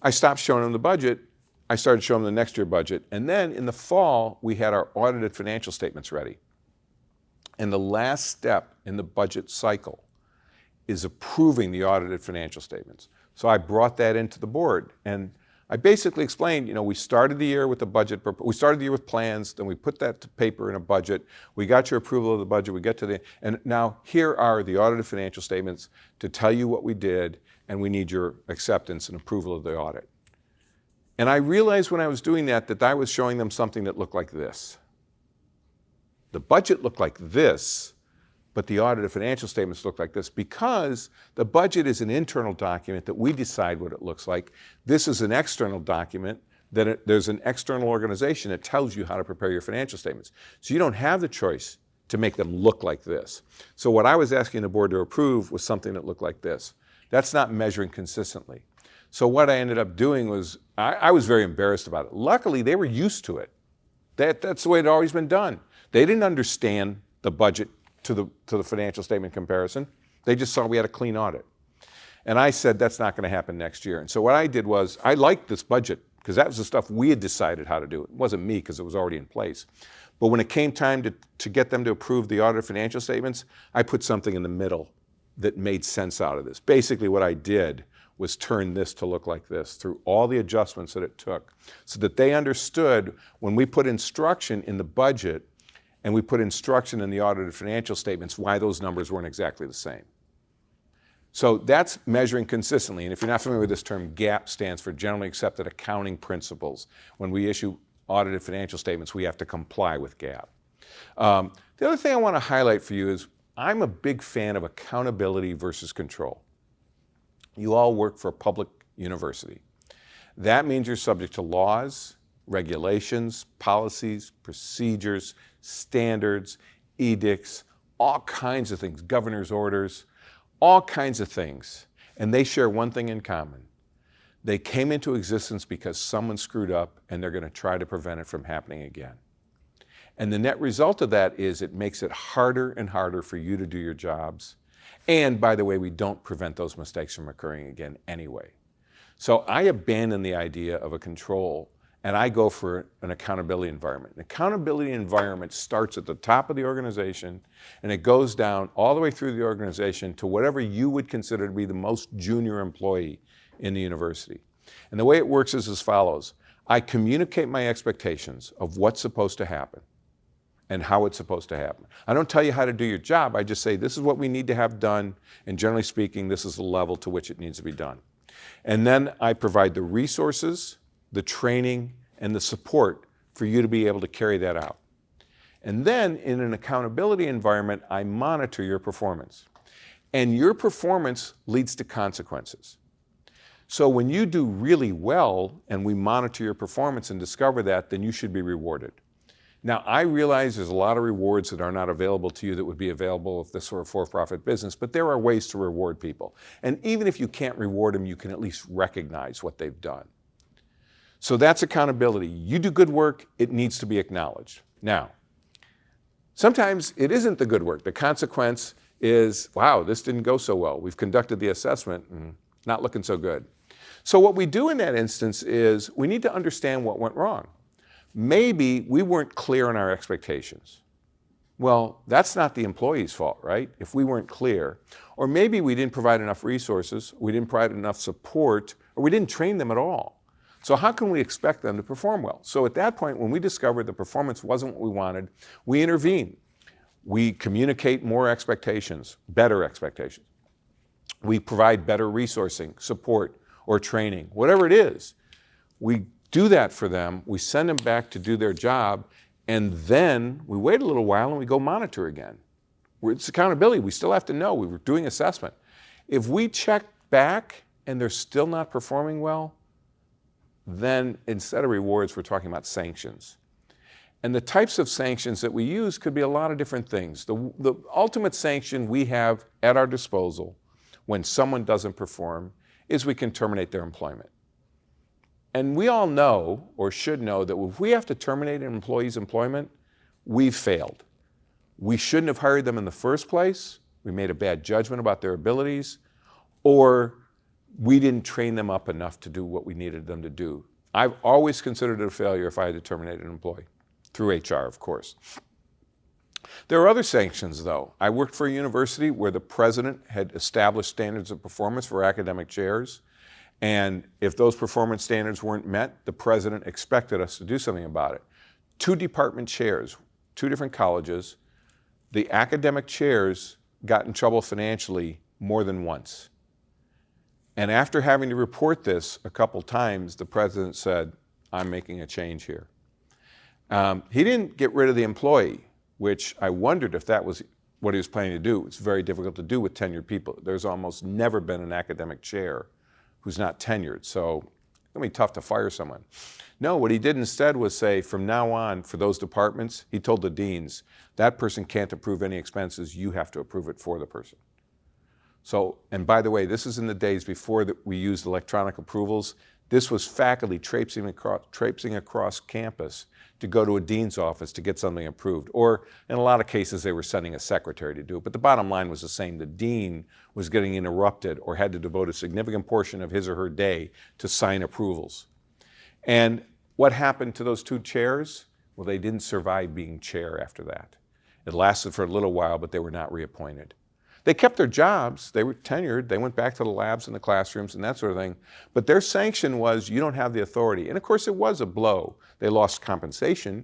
I stopped showing them the budget. I started showing them the next year budget. And then in the fall, we had our audited financial statements ready. And the last step in the budget cycle is approving the audited financial statements. So I brought that into the board, and I basically explained, we started the year with the budget, we started the year with plans, then we put that to paper in a budget, we got your approval of the budget, we get to the, and now here are the audited financial statements to tell you what we did, and we need your acceptance and approval of the audit. And I realized when I was doing that I was showing them something that looked like this. The budget looked like this, but the audited financial statements look like this because the budget is an internal document that we decide what it looks like. This is an external document that there's an external organization that tells you how to prepare your financial statements. So you don't have the choice to make them look like this. So what I was asking the board to approve was something that looked like this. That's not measuring consistently. So what I ended up doing was, I was very embarrassed about it. Luckily, they were used to it. That's the way it had always been done. They didn't understand the budget to the financial statement comparison. They just saw we had a clean audit. And I said, that's not going to happen next year. And so what I did was, I liked this budget because that was the stuff we had decided how to do. It wasn't me because it was already in place. But when it came time to get them to approve the audited financial statements, I put something in the middle that made sense out of this. Basically what I did was turn this to look like this through all the adjustments that it took so that they understood when we put instruction in the budget and we put instruction in the audited financial statements why those numbers weren't exactly the same. So that's measuring consistently. And if you're not familiar with this term, GAAP stands for Generally Accepted Accounting Principles. When we issue audited financial statements, we have to comply with GAAP. The other thing I want to highlight for you is I'm a big fan of accountability versus control. You all work for a public university. That means you're subject to laws, regulations, policies, procedures, standards, edicts, all kinds of things, governor's orders, all kinds of things. And they share one thing in common. They came into existence because someone screwed up and they're going to try to prevent it from happening again. And the net result of that is it makes it harder and harder for you to do your jobs. And by the way, we don't prevent those mistakes from occurring again anyway. So I abandon the idea of a control and I go for an accountability environment. An accountability environment starts at the top of the organization and it goes down all the way through the organization to whatever you would consider to be the most junior employee in the university. And the way it works is as follows. I communicate my expectations of what's supposed to happen and how it's supposed to happen. I don't tell you how to do your job. I just say this is what we need to have done, and generally speaking, this is the level to which it needs to be done. And then I provide the resources, the training, and the support for you to be able to carry that out. And then in an accountability environment, I monitor your performance. And your performance leads to consequences. So when you do really well and we monitor your performance and discover that, then you should be rewarded. Now, I realize there's a lot of rewards that are not available to you that would be available if this were a for-profit business, but there are ways to reward people. And even if you can't reward them, you can at least recognize what they've done. So that's accountability. You do good work, it needs to be acknowledged. Now, sometimes it isn't the good work. The consequence is, wow, this didn't go so well. We've conducted the assessment and not looking so good. So what we do in that instance is we need to understand what went wrong. Maybe we weren't clear on our expectations. Well, that's not the employee's fault, right? If we weren't clear. Or maybe we didn't provide enough resources, we didn't provide enough support, or we didn't train them at all. So how can we expect them to perform well? So at that point, when we discovered the performance wasn't what we wanted, we intervene. We communicate more expectations, better expectations. We provide better resourcing, support, or training, whatever it is. We do that for them, we send them back to do their job, and then we wait a little while and we go monitor again. It's accountability. We still have to know. We were doing assessment. If we check back and they're still not performing well, then instead of rewards, we're talking about sanctions. And the types of sanctions that we use could be a lot of different things. The ultimate sanction we have at our disposal when someone doesn't perform is we can terminate their employment. And we all know, or should know, that if we have to terminate an employee's employment, we've failed. We shouldn't have hired them in the first place, we made a bad judgment about their abilities, or we didn't train them up enough to do what we needed them to do. I've always considered it a failure if I had to terminate an employee, through HR, of course. There are other sanctions, though. I worked for a university where the president had established standards of performance for academic chairs. And if those performance standards weren't met, the president expected us to do something about it. 2 department chairs, 2 different colleges, the academic chairs got in trouble financially more than once. And after having to report this a couple times, the president said, I'm making a change here. He didn't get rid of the employee, which I wondered if that was what he was planning to do. It's very difficult to do with tenured people. There's almost never been an academic chair who's not tenured, so it's gonna be tough to fire someone. No, what he did instead was say, from now on, for those departments, he told the deans, that person can't approve any expenses, you have to approve it for the person. So, and by the way, this is in the days before that we used electronic approvals. This was faculty traipsing across campus to go to a dean's office to get something approved. Or in a lot of cases, they were sending a secretary to do it. But the bottom line was the same. The dean was getting interrupted or had to devote a significant portion of his or her day to sign approvals. And what happened to those 2 chairs? Well, they didn't survive being chair after that. It lasted for a little while, but they were not reappointed. They kept their jobs, they were tenured, they went back to the labs and the classrooms and that sort of thing, but their sanction was, you don't have the authority. And of course it was a blow. They lost compensation.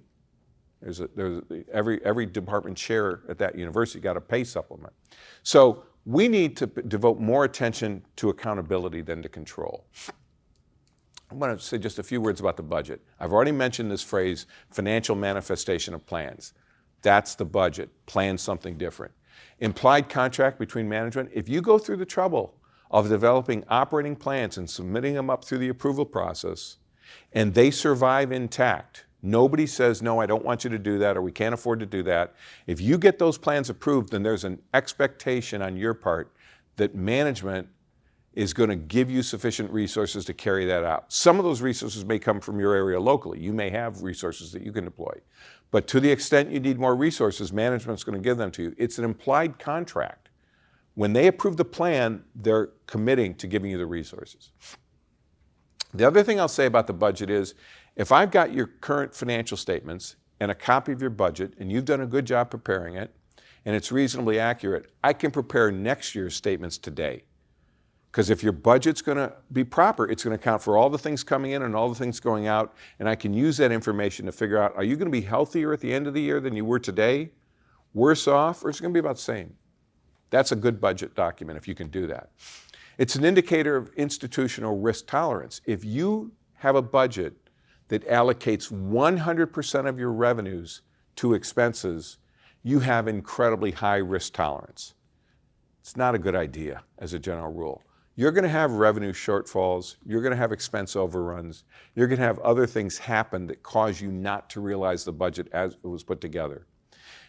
Every department chair at that university got a pay supplement. So we need to devote more attention to accountability than to control. I want to say just a few words about the budget. I've already mentioned this phrase, financial manifestation of plans. That's the budget, plan something different. Implied contract between management, if you go through the trouble of developing operating plans and submitting them up through the approval process, and they survive intact, nobody says, no, I don't want you to do that, or we can't afford to do that. If you get those plans approved, then there's an expectation on your part that management is going to give you sufficient resources to carry that out. Some of those resources may come from your area locally. You may have resources that you can deploy. But to the extent you need more resources, management's going to give them to you. It's an implied contract. When they approve the plan, they're committing to giving you the resources. The other thing I'll say about the budget is, if I've got your current financial statements and a copy of your budget, and you've done a good job preparing it, and it's reasonably accurate, I can prepare next year's statements today. Because if your budget's going to be proper, it's going to account for all the things coming in and all the things going out, and I can use that information to figure out, are you going to be healthier at the end of the year than you were today, worse off, or is it going to be about the same? That's a good budget document if you can do that. It's an indicator of institutional risk tolerance. If you have a budget that allocates 100% of your revenues to expenses, you have incredibly high risk tolerance. It's not a good idea as a general rule. you're going to have revenue shortfalls, you're going to have expense overruns, you're going to have other things happen that cause you not to realize the budget as it was put together.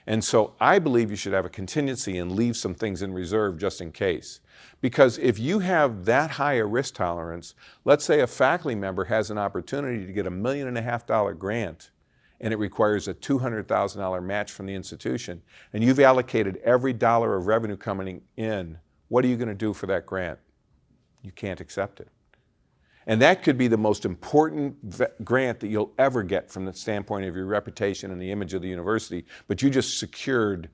And so I believe you should have a contingency and leave some things in reserve just in case. Because if you have that high a risk tolerance, let's say a faculty member has an opportunity to get $1.5 million grant and it requires a $200,000 match from the institution, and you've allocated every dollar of revenue coming in, what are you going to do for that grant? You can't accept it. And that could be the most important grant that you'll ever get from the standpoint of your reputation and the image of the university, but you just secured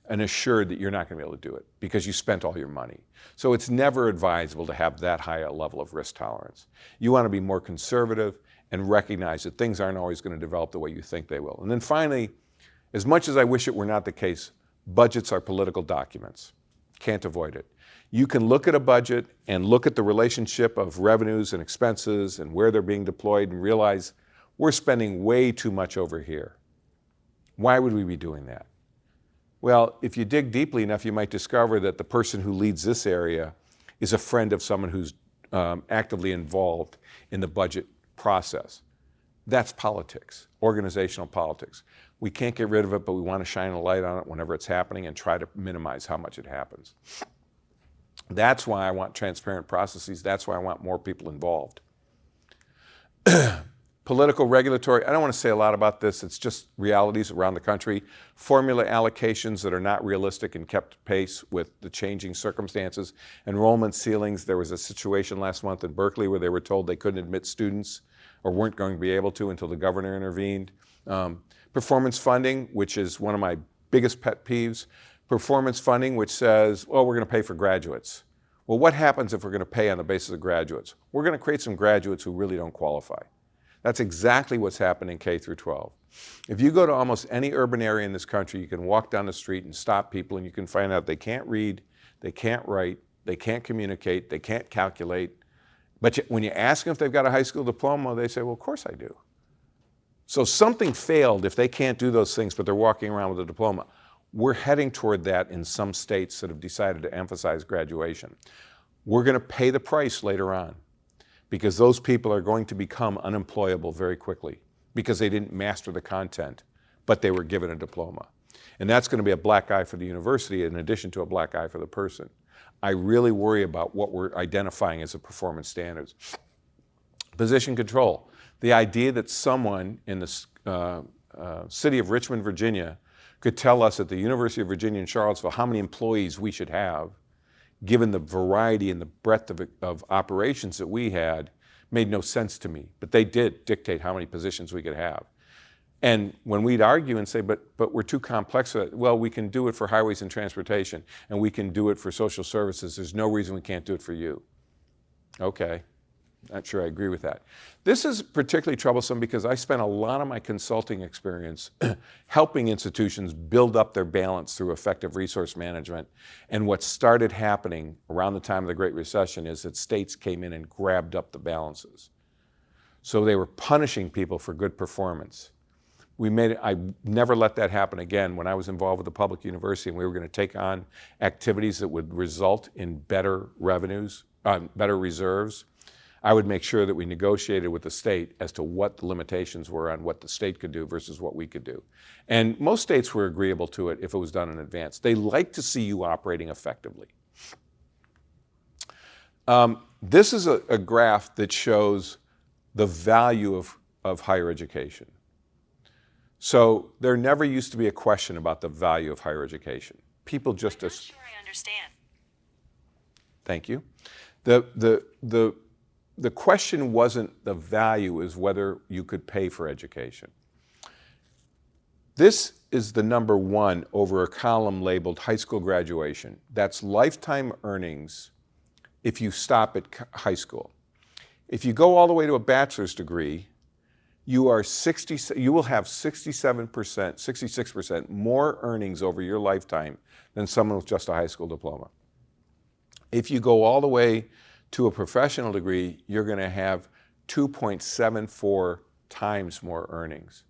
and assured that you're not going to be able to do it because you spent all your money. So it's never advisable to have that high a level of risk tolerance. You want to be more conservative and recognize that things aren't always going to develop the way you think they will. And then finally, as much as I wish it were not the case, budgets are political documents. Can't avoid it. You can look at a budget and look at the relationship of revenues and expenses and where they're being deployed and realize we're spending way too much over here. Why would we be doing that? Well, if you dig deeply enough, you might discover that the person who leads this area is a friend of someone who's actively involved in the budget process. That's politics, organizational politics. We can't get rid of it, but we want to shine a light on it whenever it's happening and try to minimize how much it happens. That's why I want transparent processes. That's why I want more people involved. Political, regulatory, I don't want to say a lot about this. It's just realities around the country. Formula allocations that are not realistic and kept pace with the changing circumstances. Enrollment ceilings. There was a situation last month in Berkeley where they were told they couldn't admit students or weren't going to be able to until the governor intervened. Performance funding, which is one of my biggest pet peeves. Performance funding, which says, well, we're going to pay for graduates. Well, what happens if we're going to pay on the basis of graduates? We're going to create some graduates who really don't qualify. That's exactly what's happened in K through 12. If you go to almost any urban area in this country, you can walk down the street and stop people and you can find out they can't read, they can't write, they can't communicate, they can't calculate. But when you ask them if they've got a high school diploma, they say, well, of course I do. So something failed if they can't do those things, but they're walking around with a diploma. We're heading toward that in some states that have decided to emphasize graduation. We're going to pay the price later on because those people are going to become unemployable very quickly because they didn't master the content, but they were given a diploma. And that's going to be a black eye for the university in addition to a black eye for the person. I really worry about what we're identifying as the performance standards. Position control. The idea that someone in the city of Richmond, Virginia, could tell us at the University of Virginia in Charlottesville how many employees we should have, given the variety and the breadth of operations that we had, made no sense to me. But they did dictate how many positions we could have. And when we'd argue and say, but we're too complex for that, well, we can do it for highways and transportation, and we can do it for social services. There's no reason we can't do it for you. Okay. Not sure I agree with that. This is particularly troublesome because I spent a lot of my consulting experience helping institutions build up their balance through effective resource management. And what started happening around the time of the Great Recession is that states came in and grabbed up the balances. So they were punishing people for good performance. I never let that happen again. When I was involved with the public university and we were going to take on activities that would result in better revenues, better reserves, I would make sure that we negotiated with the state as to what the limitations were on what the state could do versus what we could do. And most states were agreeable to it if it was done in advance. They like to see you operating effectively. This is a graph that shows the value of higher education. So there never used to be a question about the value of higher education. People just... I'm not sure I understand. Thank you. The question wasn't the value, is whether you could pay for education. This is the number one over a column labeled high school graduation. That's lifetime earnings if you stop at high school. If you go all the way to a bachelor's degree, you will have 67%, 66% more earnings over your lifetime than someone with just a high school diploma. If you go all the way to a professional degree, you're going to have 2.74 times more earnings.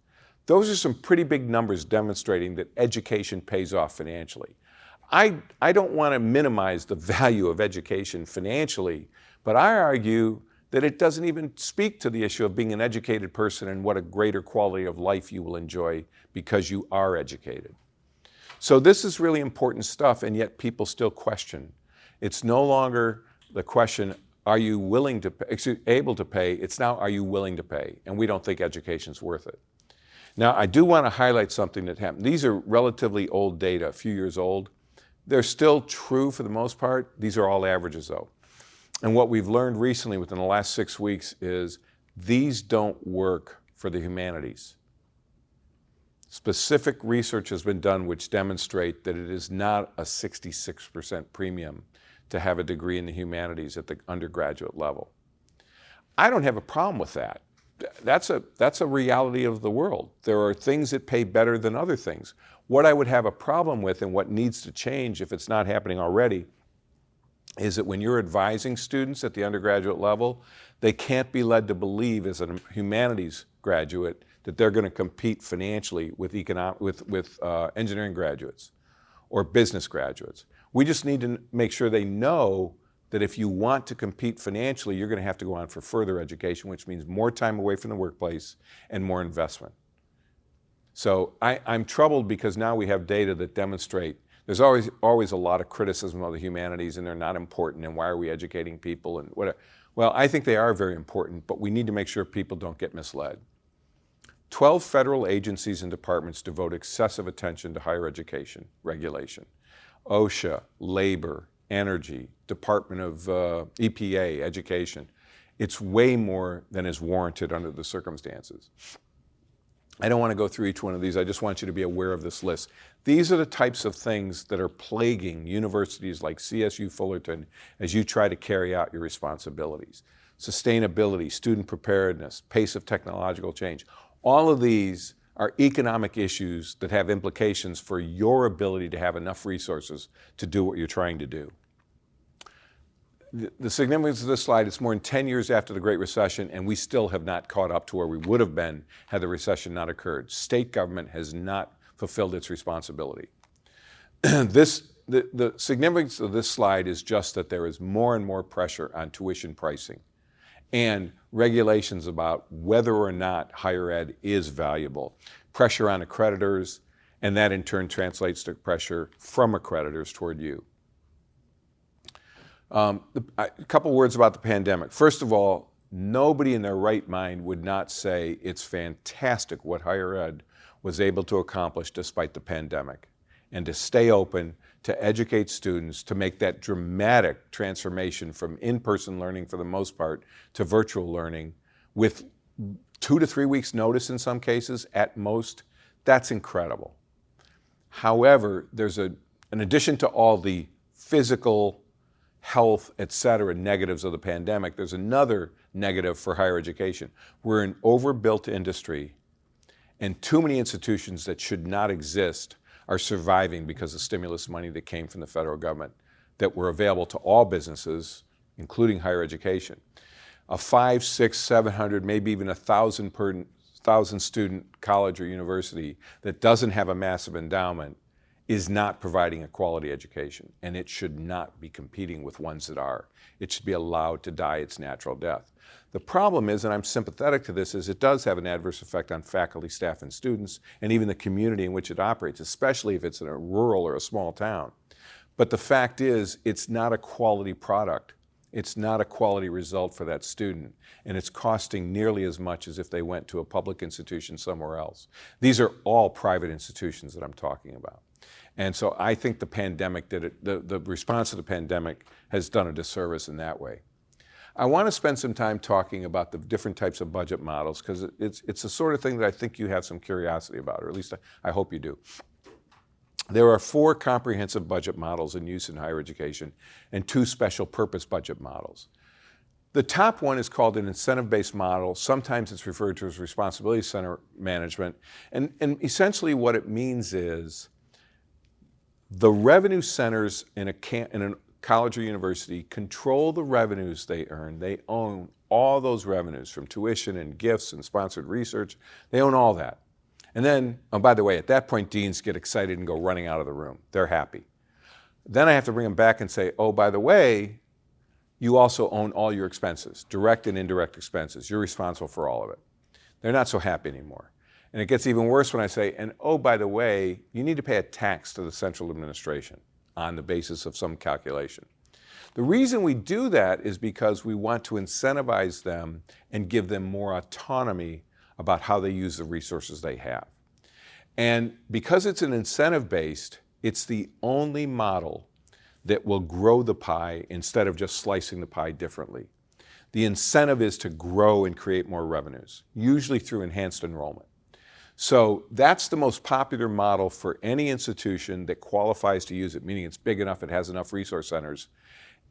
Those are some pretty big numbers demonstrating that education pays off financially. I don't want to minimize the value of education financially, but I argue that it doesn't even speak to the issue of being an educated person and what a greater quality of life you will enjoy because you are educated. So this is really important stuff, and yet people still question. It's no longer the question, are you willing to pay, able to pay? It's now, are you willing to pay? And we don't think education's worth it. Now, I do want to highlight something that happened. These are relatively old data, a few years old. They're still true for the most part. These are all averages, though. And what we've learned recently within the last 6 weeks is these don't work for the humanities. Specific research has been done which demonstrate that it is not a 66% premium to have a degree in the humanities at the undergraduate level. I don't have a problem with that. That's a reality of the world. There are things that pay better than other things. What I would have a problem with and what needs to change if it's not happening already is that when you're advising students at the undergraduate level, they can't be led to believe as a humanities graduate that they're going to compete financially with engineering graduates or business graduates. We just need to make sure they know that if you want to compete financially, you're going to have to go on for further education, which means more time away from the workplace and more investment. So I'm troubled because now we have data that demonstrate there's always a lot of criticism of the humanities and they're not important and why are we educating people and whatever. Well, I think they are very important, but we need to make sure people don't get misled. 12 federal agencies and departments devote excessive attention to higher education regulation. OSHA, Labor, Energy, Department of EPA, Education. It's way more than is warranted under the circumstances. I don't want to go through each one of these. I just want you to be aware of this list. These are the types of things that are plaguing universities like CSU Fullerton as you try to carry out your responsibilities. Sustainability, student preparedness, pace of technological change. All of these are economic issues that have implications for your ability to have enough resources to do what you're trying to do. The significance of this slide, it's more than 10 years after the Great Recession, and we still have not caught up to where we would have been had the recession not occurred. State government has not fulfilled its responsibility. The significance of this slide is just that there is more and more pressure on tuition pricing and regulations about whether or not higher ed is valuable. Pressure on accreditors, and that in turn translates to pressure from accreditors toward you. A couple words about the pandemic. First of all, nobody in their right mind would not say it's fantastic what higher ed was able to accomplish despite the pandemic and to stay open, to educate students, to make that dramatic transformation from in-person learning for the most part to virtual learning with 2 to 3 weeks notice in some cases at most. That's incredible. However, there's in addition to all the physical, health, et cetera, negatives of the pandemic, there's another negative for higher education. We're an overbuilt industry, and too many institutions that should not exist are surviving because of stimulus money that came from the federal government that were available to all businesses, including higher education. A 500, 600, 700, maybe even 1,000 student college or university that doesn't have a massive endowment is not providing a quality education, and it should not be competing with ones that are. It should be allowed to die its natural death. The problem is, and I'm sympathetic to this, is it does have an adverse effect on faculty, staff, and students, and even the community in which it operates, especially if it's in a rural or a small town. But the fact is, it's not a quality product. It's not a quality result for that student, and it's costing nearly as much as if they went to a public institution somewhere else. These are all private institutions that I'm talking about. And so I think the pandemic the response to the pandemic has done a disservice in that way. I want to spend some time talking about the different types of budget models because it's the sort of thing that I think you have some curiosity about, or at least I hope you do. There are 4 comprehensive budget models in use in higher education and 2 special purpose budget models. The top one is called an incentive-based model. Sometimes it's referred to as responsibility center management. And essentially what it means is the revenue centers in a college or university control the revenues they earn. They own all those revenues from tuition and gifts and sponsored research. They own all that. And then, oh, by the way, at that point, deans get excited and go running out of the room. They're happy. Then I have to bring them back and say, oh, by the way, you also own all your expenses, direct and indirect expenses. You're responsible for all of it. They're not so happy anymore. And it gets even worse when I say, and oh, by the way, you need to pay a tax to the central administration on the basis of some calculation. The reason we do that is because we want to incentivize them and give them more autonomy about how they use the resources they have. And because it's an incentive-based, it's the only model that will grow the pie instead of just slicing the pie differently. The incentive is to grow and create more revenues, usually through enhanced enrollment. So that's the most popular model for any institution that qualifies to use it, meaning it's big enough, it has enough resource centers,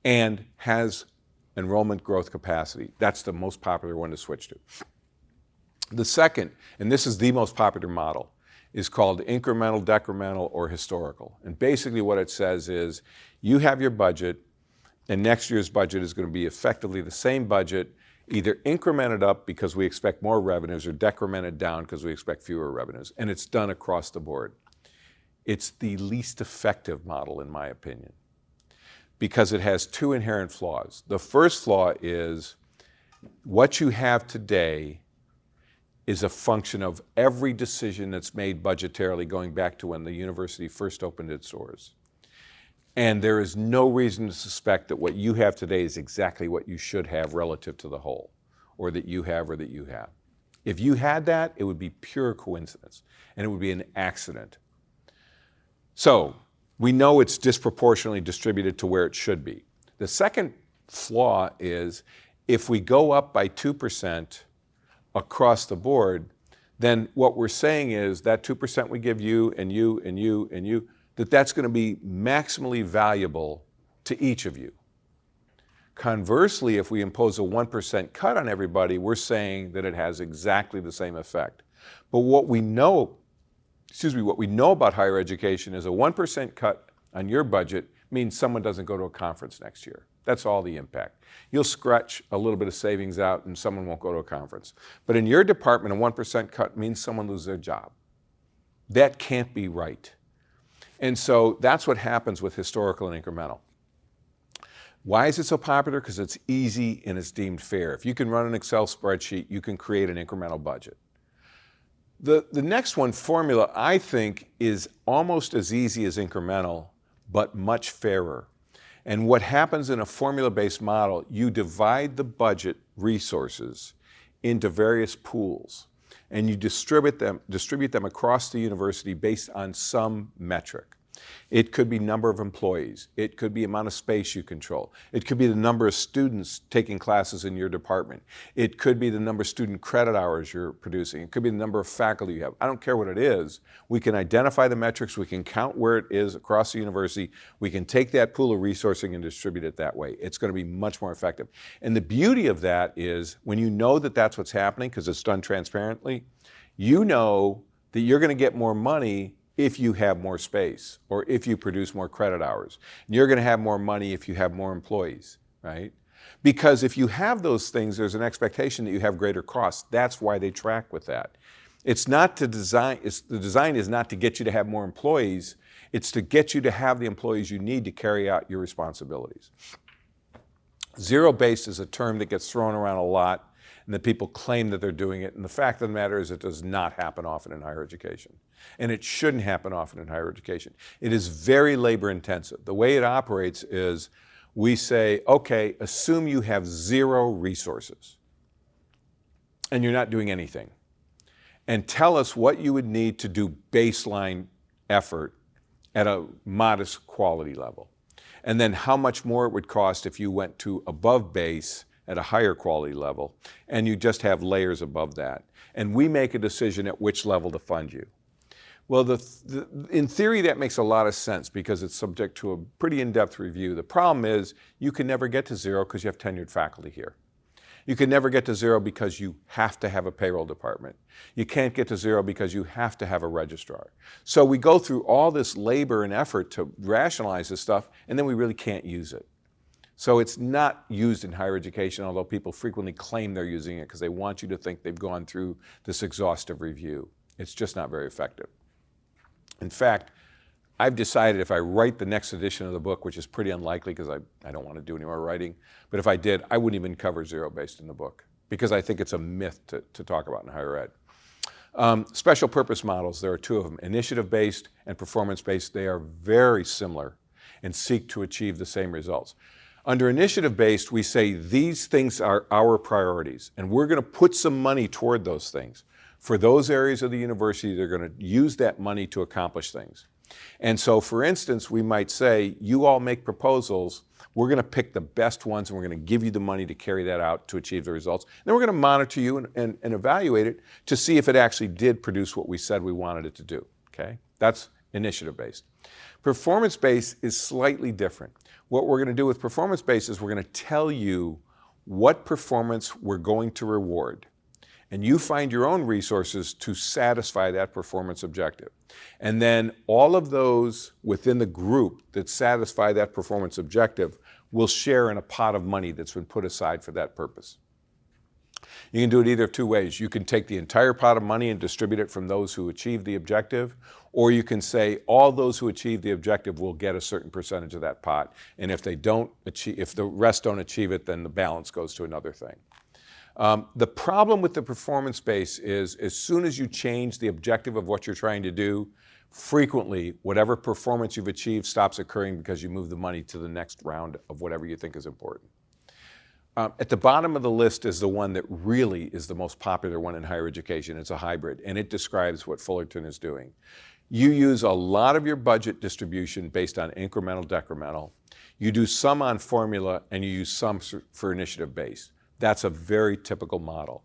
and has enrollment growth capacity. That's the most popular one to switch to. The second, and this is the most popular model, is called incremental, decremental, or historical. And basically what it says is, you have your budget, and next year's budget is going to be effectively the same budget, either incremented up because we expect more revenues or decremented down because we expect fewer revenues. And it's done across the board. It's the least effective model, in my opinion, because it has two inherent flaws. The first flaw is what you have today is a function of every decision that's made budgetarily going back to when the university first opened its doors. And there is no reason to suspect that what you have today is exactly what you should have relative to the whole, or that you have or that you have. If you had that, it would be pure coincidence, and it would be an accident. So we know it's disproportionately distributed to where it should be. The second flaw is if we go up by 2% across the board, then what we're saying is that 2% we give you and you and you and you, that's going to be maximally valuable to each of you. Conversely, if we impose a 1% cut on everybody, we're saying that it has exactly the same effect. But what we know about higher education is a 1% cut on your budget means someone doesn't go to a conference next year. That's all the impact. You'll scratch a little bit of savings out and someone won't go to a conference. But in your department, a 1% cut means someone loses their job. That can't be right. And so that's what happens with historical and incremental. Why is it so popular? Because it's easy and it's deemed fair. If you can run an Excel spreadsheet, you can create an incremental budget. The next one, formula, I think is almost as easy as incremental, but much fairer. And what happens in a formula-based model, you divide the budget resources into various pools, and you distribute them across the university based on some metric. It could be number of employees. It could be amount of space you control. It could be the number of students taking classes in your department. It could be the number of student credit hours you're producing. It could be the number of faculty you have. I don't care what it is. We can identify the metrics. We can count where it is across the university. We can take that pool of resourcing and distribute it that way. It's going to be much more effective. And the beauty of that is when you know that that's what's happening, because it's done transparently, you know that you're going to get more money if you have more space or if you produce more credit hours. And you're going to have more money if you have more employees, right? Because if you have those things, there's an expectation that you have greater costs. That's why they track with that. It's not to design, the design is not to get you to have more employees, it's to get you to have the employees you need to carry out your responsibilities. Zero-based is a term that gets thrown around a lot, and that people claim that they're doing it. And the fact of the matter is it does not happen often in higher education. And it shouldn't happen often in higher education. It is very labor intensive. The way it operates is we say, okay, assume you have zero resources and you're not doing anything. And tell us what you would need to do baseline effort at a modest quality level. And then how much more it would cost if you went to above base at a higher quality level, and you just have layers above that. And we make a decision at which level to fund you. Well, in theory, that makes a lot of sense because it's subject to a pretty in-depth review. The problem is you can never get to zero because you have tenured faculty here. You can never get to zero because you have to have a payroll department. You can't get to zero because you have to have a registrar. So we go through all this labor and effort to rationalize this stuff, and then we really can't use it. So it's not used in higher education, although people frequently claim they're using it because they want you to think they've gone through this exhaustive review. It's just not very effective. In fact, I've decided if I write the next edition of the book, which is pretty unlikely because I don't want to do any more writing, but if I did, I wouldn't even cover zero-based in the book because I think it's a myth to talk about in higher ed. Special purpose models, there are two of them, initiative-based and performance-based. They are very similar and seek to achieve the same results. Under initiative-based, we say these things are our priorities, and we're going to put some money toward those things. For those areas of the university, they're going to use that money to accomplish things. And so, for instance, we might say, you all make proposals, we're going to pick the best ones, and we're going to give you the money to carry that out to achieve the results. Then we're going to monitor you and evaluate it to see if it actually did produce what we said we wanted it to do, okay? That's initiative-based. Performance-based is slightly different. What we're going to do with performance-based is we're going to tell you what performance we're going to reward. And you find your own resources to satisfy that performance objective. And then all of those within the group that satisfy that performance objective will share in a pot of money that's been put aside for that purpose. You can do it either of two ways. You can take the entire pot of money and distribute it from those who achieve the objective, or you can say all those who achieve the objective will get a certain percentage of that pot, and if the rest don't achieve it, then the balance goes to another thing. The problem with the performance base is as soon as you change the objective of what you're trying to do, frequently whatever performance you've achieved stops occurring because you move the money to the next round of whatever you think is important. At the bottom of the list is the one that really is the most popular one in higher education. It's a hybrid, and it describes what Fullerton is doing. You use a lot of your budget distribution based on incremental, decremental. You do some on formula, and you use some for initiative-based. That's a very typical model.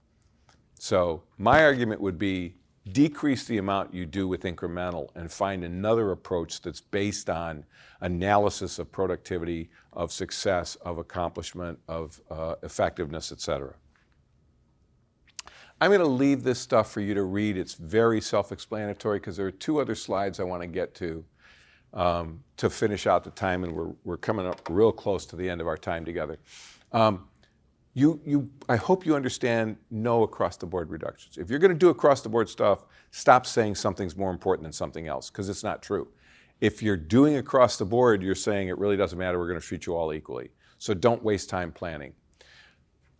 So my argument would be decrease the amount you do with incremental and find another approach that's based on analysis of productivity, of success, of accomplishment, of effectiveness, etc. I'm going to leave this stuff for you to read. It's very self-explanatory because there are two other slides I want to get to finish out the time, and we're coming up real close to the end of our time together. I hope you understand no across-the-board reductions. If you're going to do across-the-board stuff, stop saying something's more important than something else, because it's not true. If you're doing across-the-board, you're saying it really doesn't matter, we're going to treat you all equally. So don't waste time planning.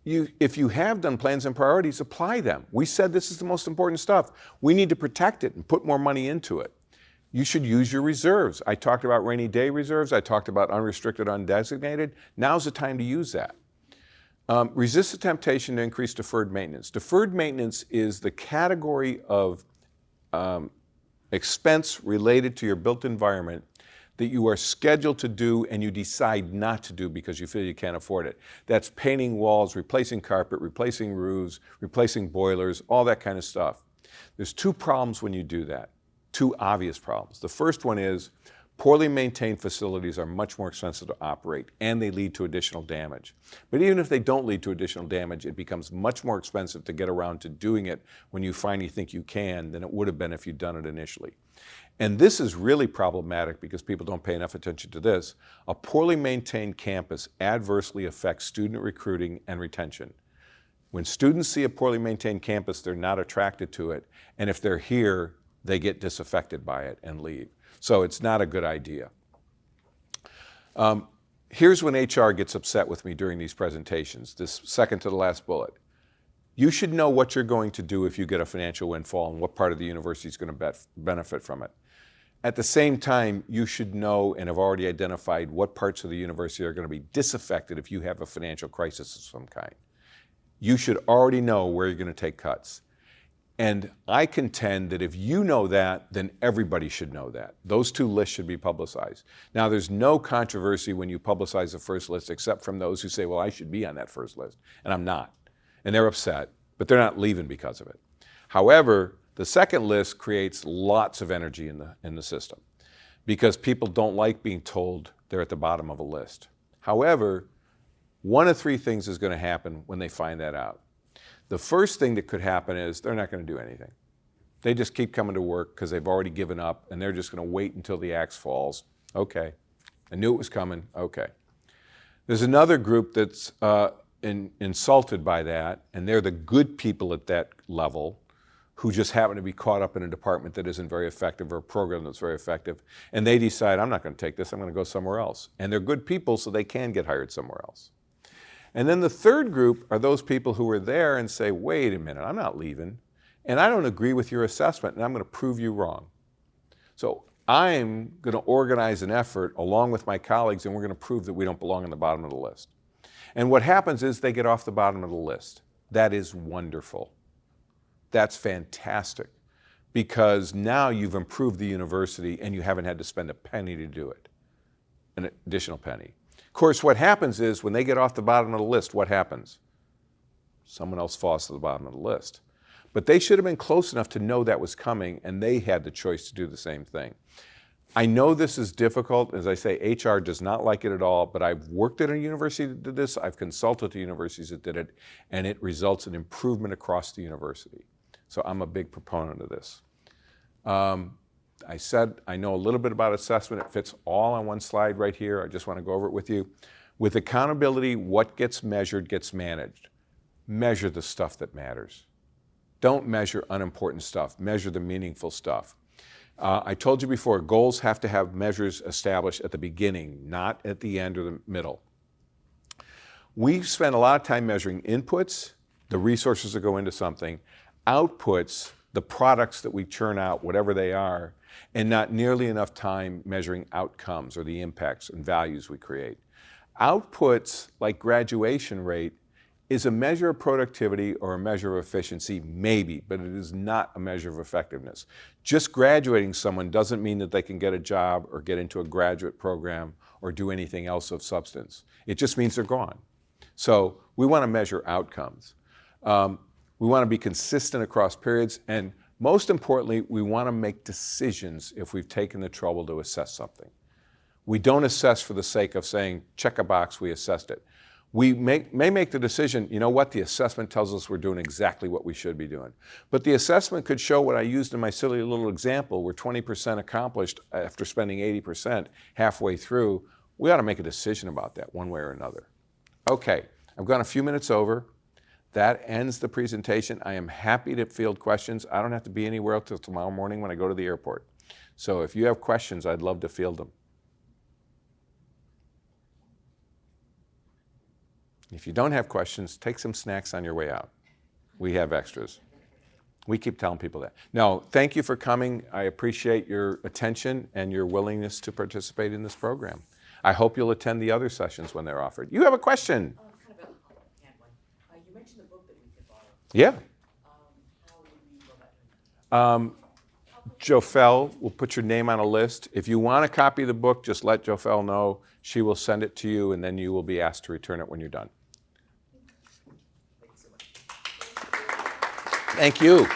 If you have done plans and priorities, apply them. We said this is the most important stuff. We need to protect it and put more money into it. You should use your reserves. I talked about rainy day reserves. I talked about unrestricted, undesignated. Now's the time to use that. Resist the temptation to increase deferred maintenance. Deferred maintenance is the category of expense related to your built environment that you are scheduled to do and you decide not to do because you feel you can't afford it. That's painting walls, replacing carpet, replacing roofs, replacing boilers, all that kind of stuff. There's two problems when you do that, two obvious problems. The first one is poorly maintained facilities are much more expensive to operate, and they lead to additional damage. But even if they don't lead to additional damage, it becomes much more expensive to get around to doing it when you finally think you can than it would have been if you'd done it initially. And this is really problematic because people don't pay enough attention to this. A poorly maintained campus adversely affects student recruiting and retention. When students see a poorly maintained campus, they're not attracted to it, and if they're here, they get disaffected by it and leave. So it's not a good idea. Here's when HR gets upset with me during these presentations, this second to the last bullet. You should know what you're going to do if you get a financial windfall and what part of the university is going to benefit from it. At the same time, you should know and have already identified what parts of the university are going to be disaffected if you have a financial crisis of some kind. You should already know where you're going to take cuts. And I contend that if you know that, then everybody should know that. Those two lists should be publicized. Now, there's no controversy when you publicize the first list except from those who say, well, I should be on that first list, and I'm not. And they're upset, but they're not leaving because of it. However, the second list creates lots of energy in the system because people don't like being told they're at the bottom of a list. However, one of three things is going to happen when they find that out. The first thing that could happen is they're not going to do anything. They just keep coming to work because they've already given up and they're just going to wait until the axe falls. Okay, I knew it was coming. Okay. There's another group that's insulted by that, and they're the good people at that level who just happen to be caught up in a department that isn't very effective or a program that's very effective. And they decide, I'm not going to take this, I'm going to go somewhere else. And they're good people, so they can get hired somewhere else. And then the third group are those people who are there and say, wait a minute, I'm not leaving. And I don't agree with your assessment, and I'm going to prove you wrong. So I'm going to organize an effort along with my colleagues, and we're going to prove that we don't belong on the bottom of the list. And what happens is they get off the bottom of the list. That is wonderful. That's fantastic, because now you've improved the university and you haven't had to spend a penny to do it, an additional penny. Of course, what happens is when they get off the bottom of the list, what happens? Someone else falls to the bottom of the list. But they should have been close enough to know that was coming, and they had the choice to do the same thing. I know this is difficult. As I say, HR does not like it at all, but I've worked at a university that did this, I've consulted to universities that did it, and it results in improvement across the university. So I'm a big proponent of this. I said I know a little bit about assessment. It fits all on one slide right here. I just want to go over it with you. With accountability, what gets measured gets managed. Measure the stuff that matters. Don't measure unimportant stuff. Measure the meaningful stuff. I told you before, goals have to have measures established at the beginning, not at the end or the middle. We spend a lot of time measuring inputs, the resources that go into something, outputs, the products that we churn out, whatever they are, and not nearly enough time measuring outcomes or the impacts and values we create. Outputs, like graduation rate, is a measure of productivity or a measure of efficiency, maybe, but it is not a measure of effectiveness. Just graduating someone doesn't mean that they can get a job or get into a graduate program or do anything else of substance. It just means they're gone. So we want to measure outcomes. We want to be consistent across periods, and most importantly, we want to make decisions if we've taken the trouble to assess something. We don't assess for the sake of saying, check a box, we assessed it. We may make the decision, you know what, the assessment tells us we're doing exactly what we should be doing. But the assessment could show what I used in my silly little example, where 20% accomplished after spending 80% halfway through. We ought to make a decision about that one way or another. Okay, I've gone a few minutes over. That ends the presentation. I am happy to field questions. I don't have to be anywhere until tomorrow morning when I go to the airport. So if you have questions, I'd love to field them. If you don't have questions, take some snacks on your way out. We have extras. We keep telling people that. No, thank you for coming. I appreciate your attention and your willingness to participate in this program. I hope you'll attend the other sessions when they're offered. You have a question? Kind of a hand one. You mentioned the book that we could borrow. Yeah. How would we go about doing that? Jofel will put your name on a list. If you want a copy of the book, just let Jofel know. She will send it to you, and then you will be asked to return it when you're done. Thank you so much. Thank you.